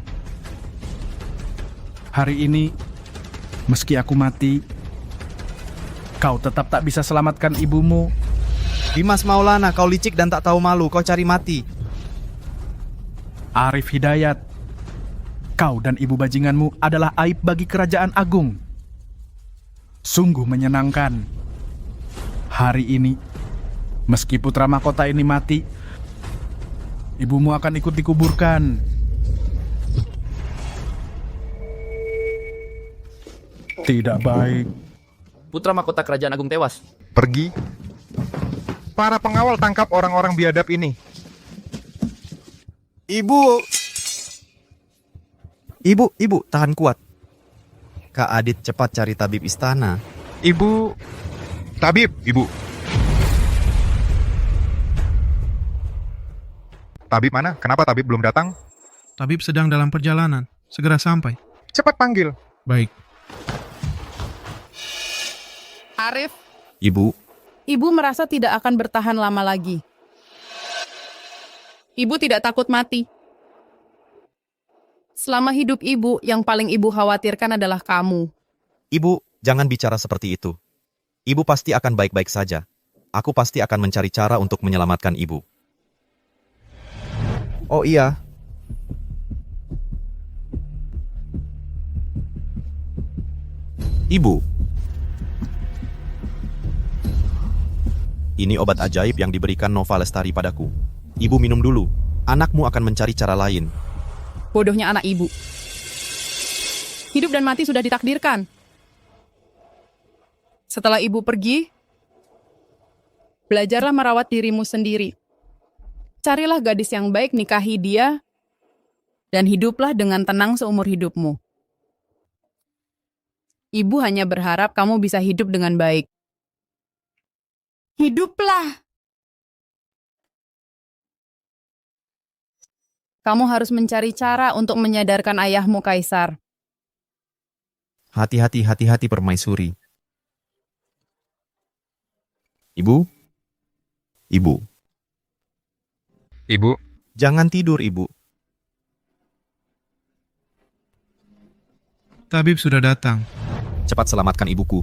Hari ini, meski aku mati, kau tetap tak bisa selamatkan ibumu. Dimas Maulana, kau licik dan tak tahu malu, kau cari mati. Arif Hidayat, kau dan ibu bajinganmu adalah aib bagi Kerajaan Agung. Sungguh menyenangkan. Hari ini, meski putra mahkota ini mati, ibumu akan ikut dikuburkan. Tidak baik. Putra mahkota Kerajaan Agung tewas. Pergi. Para pengawal tangkap orang-orang biadab ini. Ibu, tahan kuat. Kak Adit, cepat cari tabib istana. Ibu. Tabib, Ibu. Tabib mana? Kenapa tabib belum datang? Tabib sedang dalam perjalanan. Segera sampai. Cepat panggil. Baik. Arif, Ibu, ibu merasa tidak akan bertahan lama lagi. Ibu tidak takut mati. Selama hidup ibu, yang paling ibu khawatirkan adalah kamu. Ibu, jangan bicara seperti itu. Ibu pasti akan baik-baik saja. Aku pasti akan mencari cara untuk menyelamatkan ibu. Oh iya. Ibu. Ini obat ajaib yang diberikan Nova Lestari padaku. Ibu minum dulu. Anakmu akan mencari cara lain. Bodohnya anak ibu. Hidup dan mati sudah ditakdirkan. Setelah ibu pergi, belajarlah merawat dirimu sendiri. Carilah gadis yang baik, nikahi dia, dan hiduplah dengan tenang seumur hidupmu. Ibu hanya berharap kamu bisa hidup dengan baik. Hiduplah! Kamu harus mencari cara untuk menyadarkan ayahmu, Kaisar. Hati-hati permaisuri. Ibu? Ibu. Ibu. Jangan tidur, Ibu. Tabib sudah datang. Cepat selamatkan ibuku.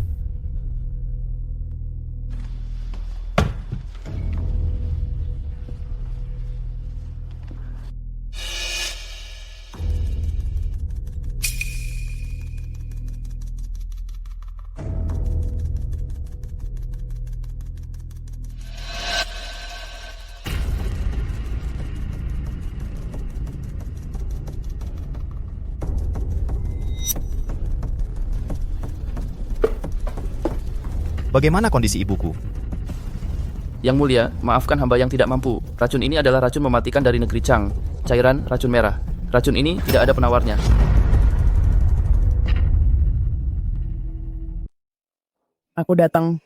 Bagaimana kondisi ibuku? Yang mulia, maafkan hamba yang tidak mampu. Racun ini adalah racun mematikan dari negeri Chang. Cairan racun merah. Racun ini tidak ada penawarnya. Aku datang.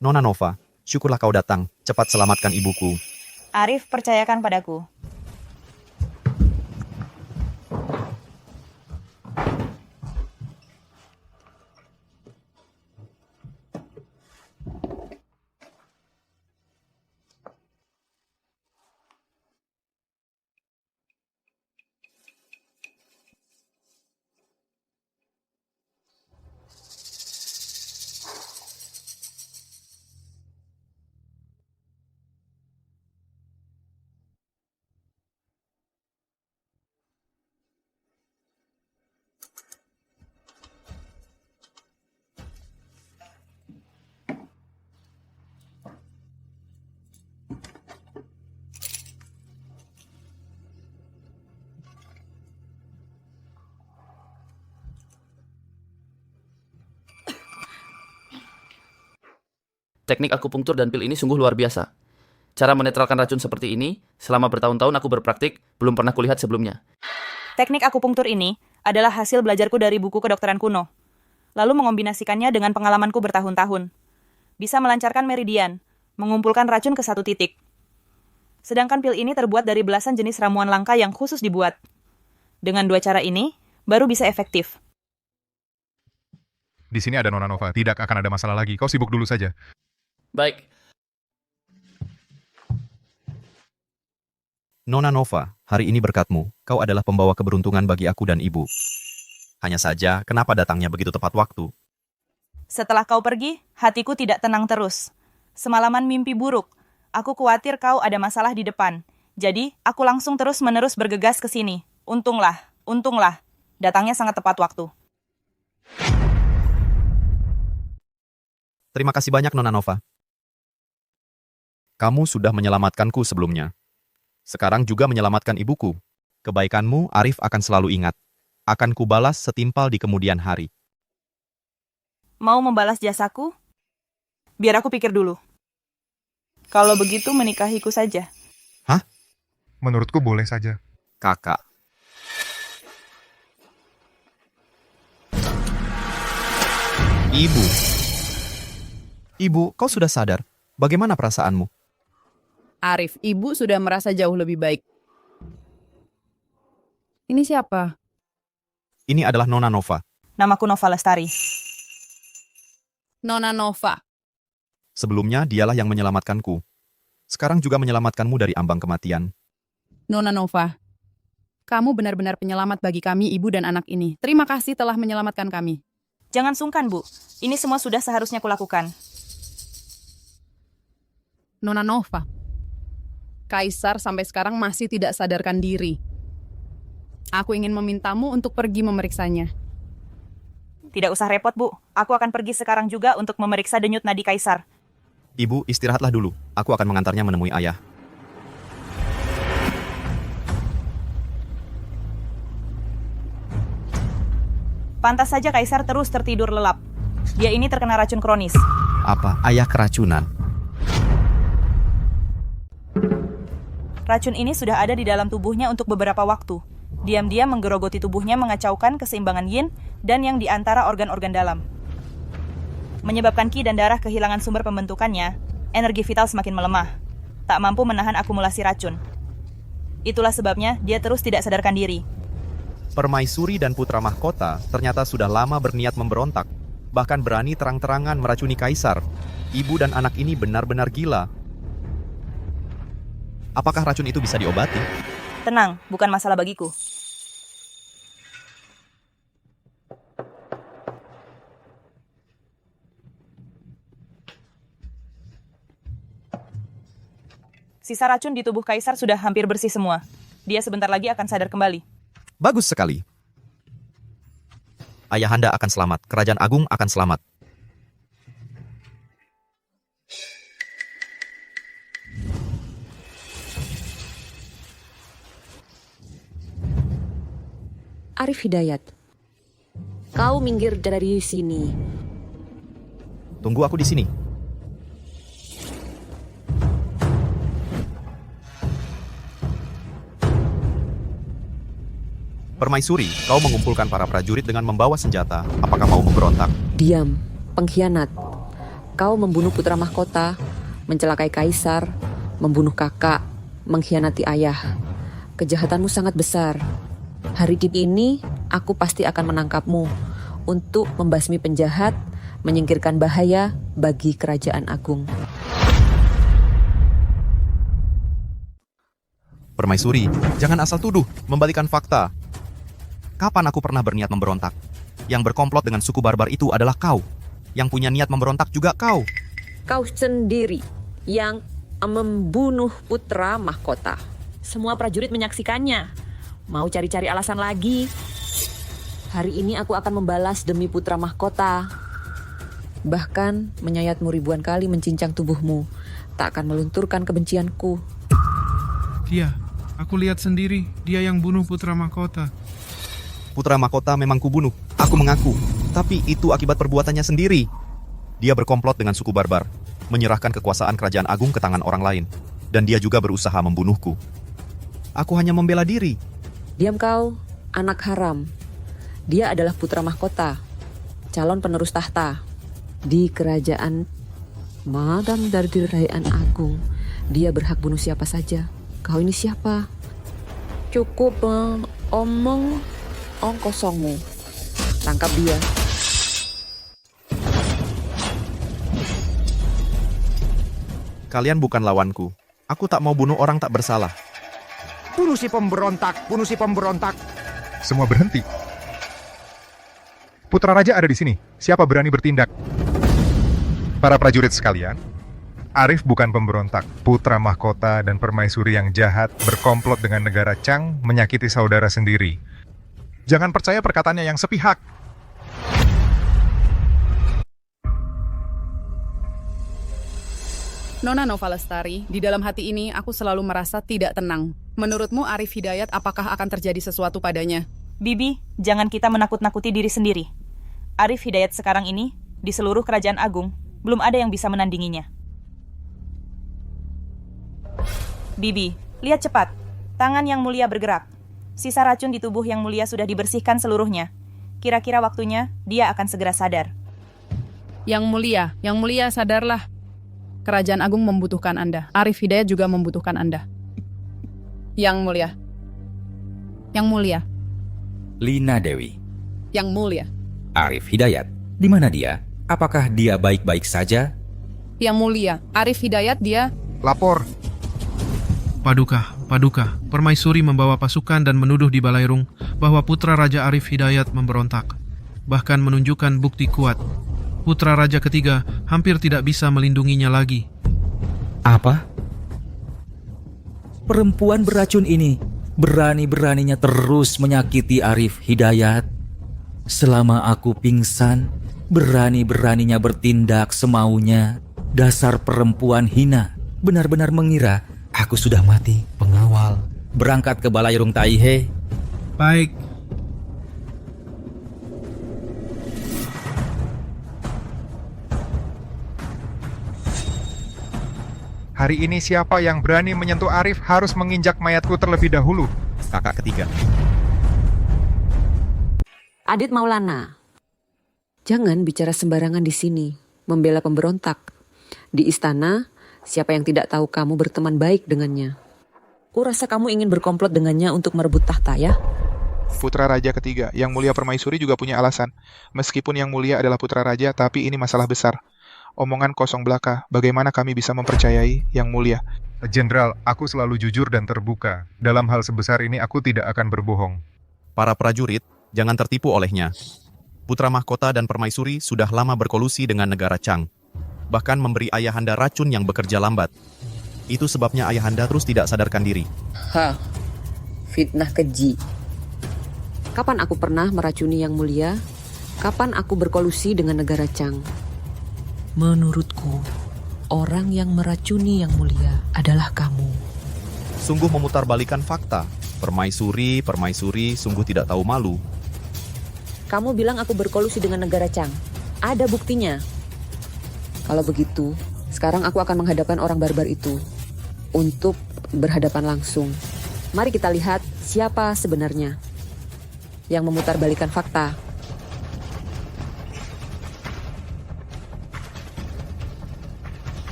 Nona Nova, Syukurlah kau datang. Cepat selamatkan ibuku. Arif, percayakan padaku. Teknik akupunktur dan pil ini sungguh luar biasa. Cara menetralkan racun seperti ini, selama bertahun-tahun aku berpraktik, belum pernah kulihat sebelumnya. Teknik akupunktur ini adalah hasil belajarku dari buku kedokteran kuno, lalu mengombinasikannya dengan pengalamanku bertahun-tahun. Bisa melancarkan meridian, mengumpulkan racun ke satu titik. Sedangkan pil ini terbuat dari belasan jenis ramuan langka yang khusus dibuat. Dengan dua cara ini, baru bisa efektif. Di sini ada Nona Nova, tidak akan ada masalah lagi. Kau sibuk dulu saja. Baik. Nona Nova, hari ini berkatmu, kau adalah pembawa keberuntungan bagi aku dan ibu. Hanya saja, kenapa datangnya begitu tepat waktu? Setelah kau pergi, hatiku tidak tenang terus. Semalaman mimpi buruk. Aku khawatir kau ada masalah di depan. Jadi, aku langsung terus-menerus bergegas ke sini. Untunglah. Datangnya sangat tepat waktu. Terima kasih banyak, Nona Nova. Kamu sudah menyelamatkanku sebelumnya. Sekarang juga menyelamatkan ibuku. Kebaikanmu, Arif akan selalu ingat. Akan kubalas setimpal di kemudian hari. Mau membalas jasaku? Biar aku pikir dulu. Kalau begitu menikahiku saja. Hah? Menurutku boleh saja. Kakak. Ibu, kau sudah sadar. Bagaimana perasaanmu? Arif, ibu sudah merasa jauh lebih baik. Ini siapa? Ini adalah Nona Nova. Namaku Nova Lestari. Nona Nova. Sebelumnya dialah yang menyelamatkanku. Sekarang juga menyelamatkanmu dari ambang kematian. Nona Nova. Kamu benar-benar penyelamat bagi kami, ibu dan anak ini. Terima kasih telah menyelamatkan kami. Jangan sungkan, Bu. Ini semua sudah seharusnya kulakukan. Nona Nova. Kaisar sampai sekarang masih tidak sadarkan diri. Aku ingin memintamu untuk pergi memeriksanya. Tidak usah repot, Bu. Aku akan pergi sekarang juga untuk memeriksa denyut nadi Kaisar. Ibu, istirahatlah dulu. Aku akan mengantarnya menemui ayah. Pantas saja Kaisar terus tertidur lelap. Dia ini terkena racun kronis. Apa? Ayah keracunan? Racun ini sudah ada di dalam tubuhnya untuk beberapa waktu. Diam-diam menggerogoti tubuhnya, mengacaukan keseimbangan yin dan yang di antara organ-organ dalam. Menyebabkan ki dan darah kehilangan sumber pembentukannya, energi vital semakin melemah. Tak mampu menahan akumulasi racun. Itulah sebabnya dia terus tidak sadarkan diri. Permaisuri dan putra mahkota ternyata sudah lama berniat memberontak. Bahkan berani terang-terangan meracuni Kaisar. Ibu dan anak ini benar-benar gila. Apakah racun itu bisa diobati? Tenang, bukan masalah bagiku. Sisa racun di tubuh Kaisar sudah hampir bersih semua. Dia sebentar lagi akan sadar kembali. Bagus sekali. Ayahanda akan selamat, Kerajaan Agung akan selamat. Arif Hidayat, kau minggir dari sini. Tunggu aku di sini. Permaisuri, kau mengumpulkan para prajurit dengan membawa senjata. Apakah mau memberontak? Diam, pengkhianat. Kau membunuh putra mahkota, mencelakai kaisar, membunuh kakak, mengkhianati ayah. Kejahatanmu sangat besar. Hari ini aku pasti akan menangkapmu untuk membasmi penjahat, menyingkirkan bahaya bagi kerajaan agung. Permaisuri, jangan asal tuduh, membalikan fakta. Kapan aku pernah berniat memberontak? Yang berkomplot dengan suku barbar itu adalah kau. Yang punya niat memberontak juga kau. Kau sendiri yang membunuh putra mahkota. Semua prajurit menyaksikannya. Mau cari-cari alasan lagi? Hari ini aku akan membalas demi putra mahkota. Bahkan menyayatmu ribuan kali mencincang tubuhmu. Tak akan melunturkan kebencianku. Iya, aku lihat sendiri dia yang bunuh putra mahkota. Putra mahkota memang kubunuh, aku mengaku. Tapi itu akibat perbuatannya sendiri. Dia berkomplot dengan suku barbar, menyerahkan kekuasaan kerajaan agung ke tangan orang lain. Dan dia juga berusaha membunuhku. Aku hanya membela diri. Diam kau, anak haram. Dia adalah putra mahkota, calon penerus tahta di kerajaan Madam dari Kerajaan Agung. Dia berhak bunuh siapa saja. Kau ini siapa? Cukup omong kosongmu. Tangkap dia. Kalian bukan lawanku. Aku tak mau bunuh orang tak bersalah. Bunuh si pemberontak, bunuh si pemberontak. Semua berhenti. Putra Raja ada di sini. Siapa berani bertindak? Para prajurit sekalian, Arif bukan pemberontak. Putra mahkota dan permaisuri yang jahat berkomplot dengan negara Chang menyakiti saudara sendiri. Jangan percaya perkataannya yang sepihak. Nona Nova Lestari, di dalam hati ini aku selalu merasa tidak tenang. Menurutmu Arif Hidayat apakah akan terjadi sesuatu padanya? Bibi, jangan kita menakut-nakuti diri sendiri. Arif Hidayat sekarang ini, di seluruh kerajaan agung, belum ada yang bisa menandinginya. Bibi, lihat cepat. Tangan yang mulia bergerak. Sisa racun di tubuh yang mulia sudah dibersihkan seluruhnya. Kira-kira waktunya, dia akan segera sadar. Yang mulia sadarlah. Kerajaan agung membutuhkan Anda. Arif Hidayat juga membutuhkan Anda. Yang mulia. Lina Dewi. Yang mulia. Arif Hidayat. Di mana dia? Apakah dia baik-baik saja? Yang mulia. Arif Hidayat dia... Lapor. Paduka, permaisuri membawa pasukan dan menuduh di Balairung bahwa putra Raja Arif Hidayat memberontak. Bahkan menunjukkan bukti kuat. Putra Raja ketiga hampir tidak bisa melindunginya lagi. Apa? Perempuan beracun ini berani-beraninya terus menyakiti Arif Hidayat. Selama aku pingsan, berani-beraninya bertindak semaunya. Dasar perempuan hina, benar-benar mengira aku sudah mati. Pengawal, berangkat ke Balairung Taihe. Baik. Hari ini siapa yang berani menyentuh Arif harus menginjak mayatku terlebih dahulu. Kakak ketiga. Adit Maulana, jangan bicara sembarangan di sini, membela pemberontak. Di istana, siapa yang tidak tahu kamu berteman baik dengannya? Kurasa kamu ingin berkomplot dengannya untuk merebut tahta, ya? Putra Raja ketiga, Yang Mulia Permaisuri juga punya alasan. Meskipun Yang Mulia adalah putra raja, tapi ini masalah besar. Omongan kosong belaka, bagaimana kami bisa mempercayai Yang Mulia? Jenderal, aku selalu jujur dan terbuka. Dalam hal sebesar ini aku tidak akan berbohong. Para prajurit, jangan tertipu olehnya. Putra mahkota dan permaisuri sudah lama berkolusi dengan negara Chang. Bahkan memberi ayahanda racun yang bekerja lambat. Itu sebabnya ayahanda terus tidak sadarkan diri. Fitnah keji. Kapan aku pernah meracuni Yang Mulia? Kapan aku berkolusi dengan negara Chang? Menurutku, orang yang meracuni Yang Mulia adalah kamu. Sungguh memutarbalikan fakta. Permaisuri sungguh tidak tahu malu. Kamu bilang aku berkolusi dengan negara Chang. Ada buktinya. Kalau begitu, sekarang aku akan menghadapkan orang barbar itu untuk berhadapan langsung. Mari kita lihat siapa sebenarnya yang memutarbalikan fakta.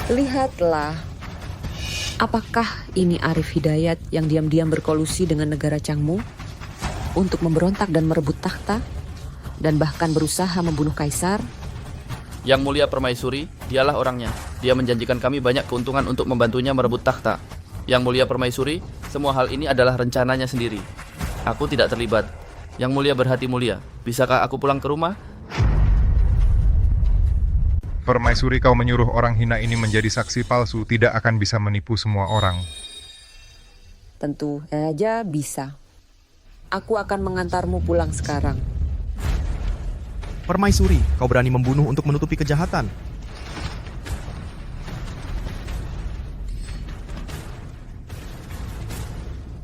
Lihatlah, apakah ini Arif Hidayat yang diam-diam berkolusi dengan negara Changmu untuk memberontak dan merebut takhta dan bahkan berusaha membunuh kaisar? Yang Mulia Permaisuri, dialah orangnya. Dia menjanjikan kami banyak keuntungan untuk membantunya merebut takhta. Yang Mulia Permaisuri, semua hal ini adalah rencananya sendiri. Aku tidak terlibat. Yang Mulia berhati mulia. Bisakah aku pulang ke rumah? Permaisuri, kau menyuruh orang hina ini menjadi saksi palsu tidak akan bisa menipu semua orang. Tentu saja bisa. Aku akan mengantarmu pulang sekarang. Permaisuri, kau berani membunuh untuk menutupi kejahatan.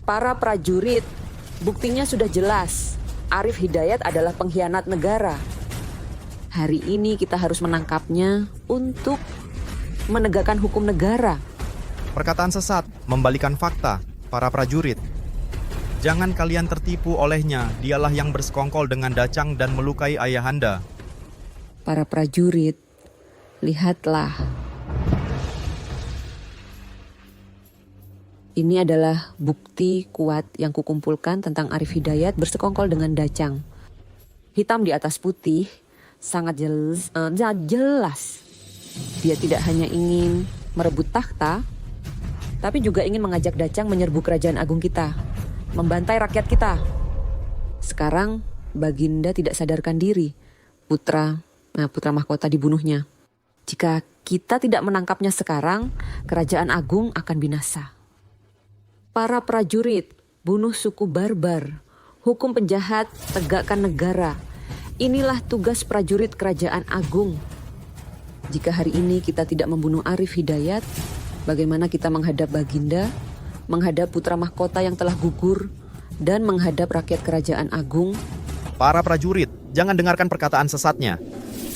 Para prajurit, buktinya sudah jelas. Arif Hidayat adalah pengkhianat negara. Hari ini kita harus menangkapnya untuk menegakkan hukum negara. Perkataan sesat, membalikan fakta, para prajurit. Jangan kalian tertipu olehnya, dialah yang bersekongkol dengan Dacang dan melukai ayahanda. Para prajurit, lihatlah. Ini adalah bukti kuat yang kukumpulkan tentang Arif Hidayat bersekongkol dengan Dacang. Hitam di atas putih, sangat jelas. Dia tidak hanya ingin merebut takhta, tapi juga ingin mengajak Dacang menyerbu kerajaan agung kita, membantai rakyat kita. Sekarang Baginda tidak sadarkan diri, putra mahkota dibunuhnya. Jika kita tidak menangkapnya sekarang, kerajaan agung akan binasa. Para prajurit, bunuh suku barbar, hukum penjahat, tegakkan negara. Inilah tugas prajurit kerajaan agung. Jika hari ini kita tidak membunuh Arif Hidayat, bagaimana kita menghadap Baginda, menghadap putra mahkota yang telah gugur, dan menghadap rakyat kerajaan agung? Para prajurit, jangan dengarkan perkataan sesatnya.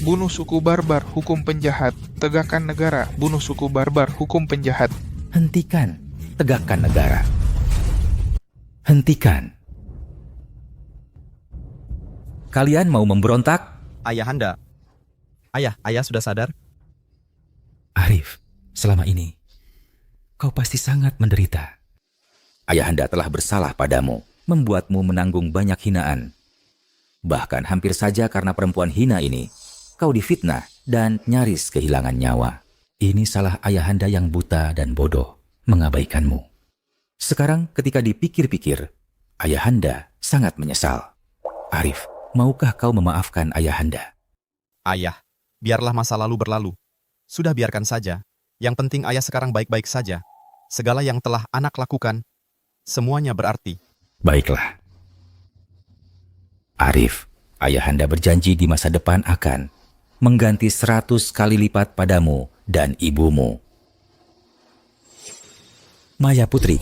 Bunuh suku barbar, hukum penjahat. Tegakkan negara, bunuh suku barbar, hukum penjahat. Hentikan, tegakkan negara. Hentikan. Kalian mau memberontak? Ayahanda. Ayah sudah sadar? Arif, selama ini kau pasti sangat menderita. Ayahanda telah bersalah padamu, membuatmu menanggung banyak hinaan. Bahkan hampir saja karena perempuan hina ini, kau difitnah dan nyaris kehilangan nyawa. Ini salah ayahanda yang buta dan bodoh, mengabaikanmu. Sekarang ketika dipikir-pikir, ayahanda sangat menyesal. Arif, maukah kau memaafkan ayahanda? Ayah, biarlah masa lalu berlalu. Sudah biarkan saja. Yang penting ayah sekarang baik-baik saja. Segala yang telah anak lakukan, semuanya berarti. Baiklah. Arif, ayahanda berjanji di masa depan akan mengganti 100 kali lipat padamu dan ibumu. Maya Putri,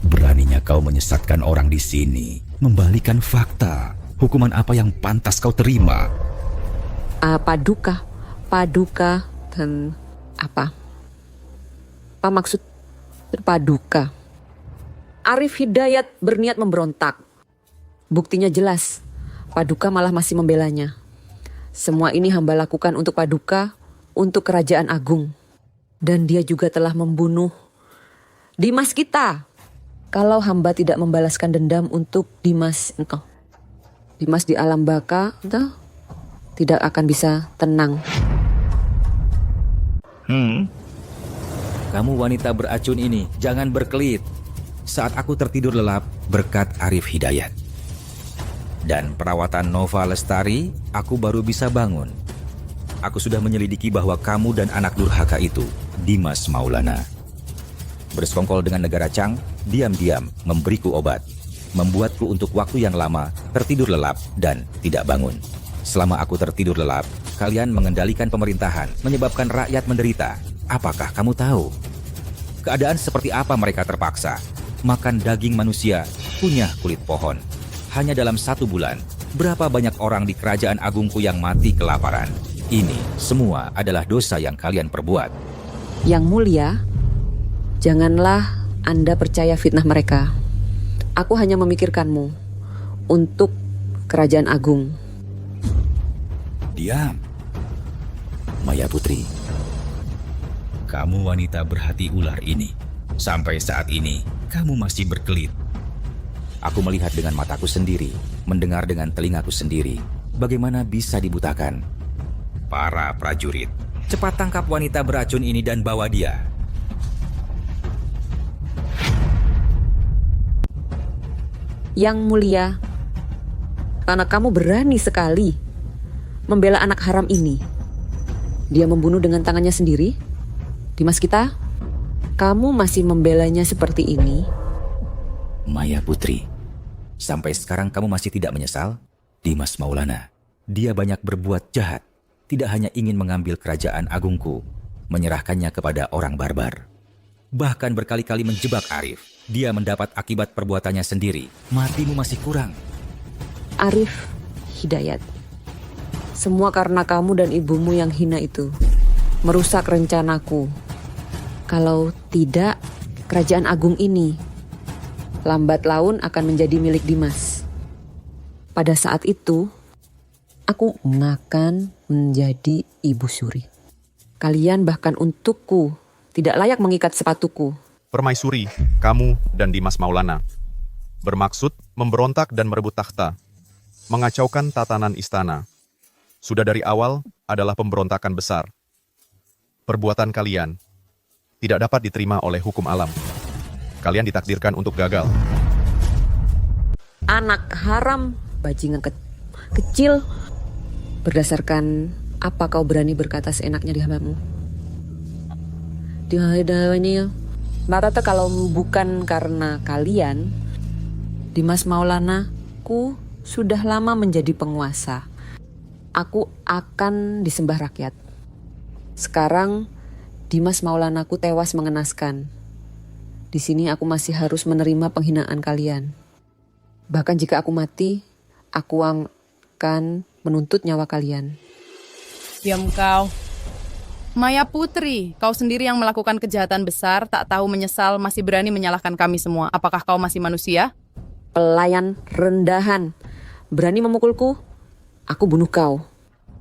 beraninya kau menyesatkan orang di sini, membalikan fakta. Hukuman apa yang pantas kau terima? Paduka dan apa? Apa maksud paduka? Arif Hidayat berniat memberontak. Buktinya jelas, Paduka malah masih membelanya. Semua ini hamba lakukan untuk Paduka, untuk kerajaan agung. Dan dia juga telah membunuh Dimas kita. Kalau hamba tidak membalaskan dendam untuk Dimas di alam baka, tidak akan bisa tenang. Kamu wanita beracun ini, jangan berkelit. Saat aku tertidur lelap berkat Arif Hidayat dan perawatan Nova Lestari, aku baru bisa bangun. Aku sudah menyelidiki bahwa kamu dan anak durhaka itu, Dimas Maulana, bersekongkol dengan negara Chang, diam-diam memberiku obat, membuatku untuk waktu yang lama tertidur lelap dan tidak bangun. Selama aku tertidur lelap, kalian mengendalikan pemerintahan, menyebabkan rakyat menderita. Apakah kamu tahu? Keadaan seperti apa mereka terpaksa makan daging manusia, punya kulit pohon. Hanya dalam 1 bulan, berapa banyak orang di kerajaan agungku yang mati kelaparan. Ini semua adalah dosa yang kalian perbuat. Yang mulia, janganlah Anda percaya fitnah mereka. Aku hanya memikirkanmu untuk kerajaan agung. Diam, Maya Putri. Kamu wanita berhati ular ini. Sampai saat ini, kamu masih berkelit. Aku melihat dengan mataku sendiri, mendengar dengan telingaku sendiri. Bagaimana bisa dibutakan? Para prajurit, cepat tangkap wanita beracun ini dan bawa dia. Yang mulia, karena kamu berani sekali membela anak haram ini. Dia membunuh dengan tangannya sendiri. Dimas kita, kamu masih membelanya seperti ini. Maya Putri, sampai sekarang kamu masih tidak menyesal? Dimas Maulana, dia banyak berbuat jahat. Tidak hanya ingin mengambil kerajaan agungku, menyerahkannya kepada orang barbar. Bahkan berkali-kali menjebak Arif. Dia mendapat akibat perbuatannya sendiri. Matimu masih kurang. Arif Hidayat, semua karena kamu dan ibumu yang hina itu merusak rencanaku. Kalau tidak, kerajaan agung ini lambat laun akan menjadi milik Dimas. Pada saat itu, aku akan menjadi ibu suri. Kalian bahkan untukku tidak layak mengikat sepatuku. Permaisuri, kamu dan Dimas Maulana bermaksud memberontak dan merebut takhta, mengacaukan tatanan istana. Sudah dari awal adalah pemberontakan besar. Perbuatan kalian tidak dapat diterima oleh hukum alam. Kalian ditakdirkan untuk gagal. Anak haram, bajingan kecil. Berdasarkan apa kau berani berkata seenaknya di hambamu? Di hadapannya, Marata, kalau bukan karena kalian, Dimas Maulana, ku sudah lama menjadi penguasa. Aku akan disembah rakyat. Sekarang Dimas Maulanaku tewas mengenaskan. Di sini aku masih harus menerima penghinaan kalian. Bahkan jika aku mati, aku akan menuntut nyawa kalian. Diam kau. Maya Putri, kau sendiri yang melakukan kejahatan besar, tak tahu menyesal, masih berani menyalahkan kami semua. Apakah kau masih manusia? Pelayan rendahan. Berani memukulku? Aku bunuh kau.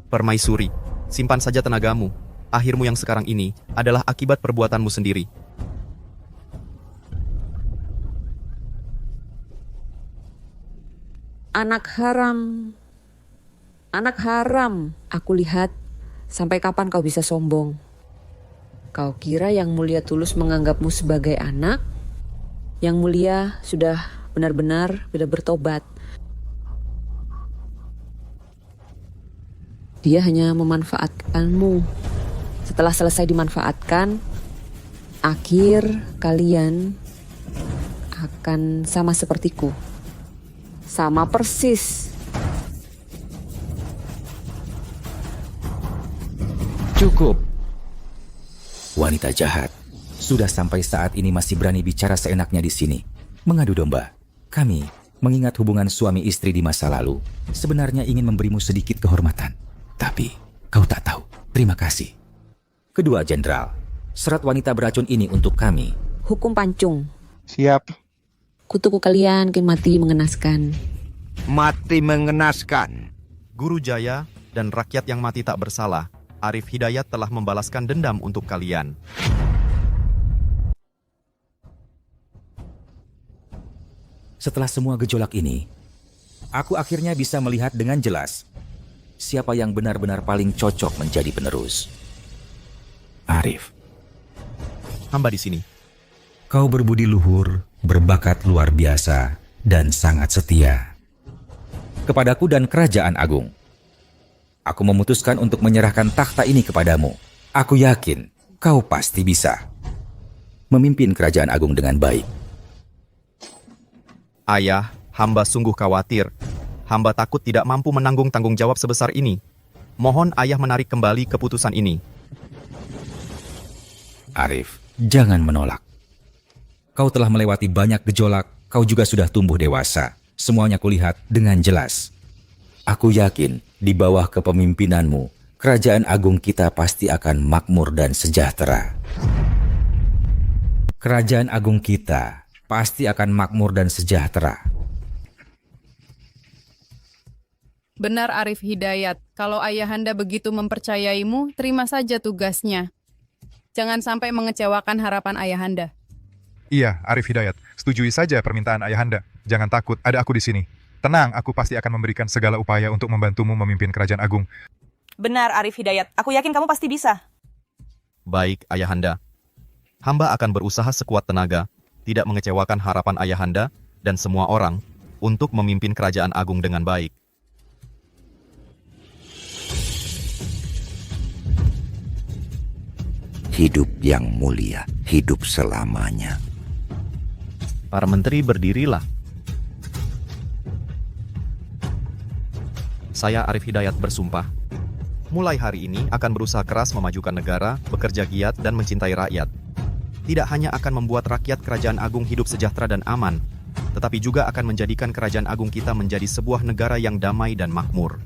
Permaisuri, simpan saja tenagamu. Akhirmu yang sekarang ini adalah akibat perbuatanmu sendiri. Anak haram. Anak haram. Aku lihat sampai kapan kau bisa sombong. Kau kira Yang Mulia tulus menganggapmu sebagai anak? Yang Mulia sudah benar-benar sudah bertobat. Dia hanya memanfaatkanmu. Setelah selesai dimanfaatkan, akhir kalian akan sama sepertiku. Sama persis. Cukup. Wanita jahat, sudah sampai saat ini masih berani bicara seenaknya di sini. Mengadu domba. Kami, mengingat hubungan suami istri di masa lalu, sebenarnya ingin memberimu sedikit kehormatan. Tapi, kau tak tahu. Terima kasih. Kedua jenderal, serat wanita beracun ini untuk kami. Hukum pancung. Siap. Kutuku kalian kin mati mengenaskan. Mati mengenaskan. Guru Jaya dan rakyat yang mati tak bersalah, Arif Hidayat telah membalaskan dendam untuk kalian. Setelah semua gejolak ini, aku akhirnya bisa melihat dengan jelas siapa yang benar-benar paling cocok menjadi penerus. Arif. Hamba di sini. Kau berbudi luhur, berbakat luar biasa, dan sangat setia Kepadaku dan kerajaan agung. Aku memutuskan untuk menyerahkan takhta ini kepadamu. Aku yakin kau pasti bisa memimpin kerajaan agung dengan baik. Ayah, hamba sungguh khawatir. Hamba takut tidak mampu menanggung tanggung jawab sebesar ini. Mohon ayah menarik kembali keputusan ini. Arif, jangan menolak. Kau telah melewati banyak gejolak, kau juga sudah tumbuh dewasa. Semuanya kulihat dengan jelas. Aku yakin di bawah kepemimpinanmu, kerajaan agung kita pasti akan makmur dan sejahtera. Kerajaan agung kita pasti akan makmur dan sejahtera. Benar Arif Hidayat, kalau ayahanda begitu mempercayaimu, terima saja tugasnya. Jangan sampai mengecewakan harapan ayahanda. Iya, Arif Hidayat. Setujui saja permintaan ayahanda. Jangan takut, ada aku di sini. Tenang, aku pasti akan memberikan segala upaya untuk membantumu memimpin kerajaan agung. Benar, Arif Hidayat. Aku yakin kamu pasti bisa. Baik, ayahanda. Hamba akan berusaha sekuat tenaga, tidak mengecewakan harapan ayahanda dan semua orang, untuk memimpin kerajaan agung dengan baik. Hidup yang mulia, hidup selamanya. Para menteri berdirilah. Saya Arif Hidayat bersumpah. Mulai hari ini akan berusaha keras memajukan negara, bekerja giat dan mencintai rakyat. Tidak hanya akan membuat rakyat kerajaan agung hidup sejahtera dan aman, tetapi juga akan menjadikan kerajaan agung kita menjadi sebuah negara yang damai dan makmur.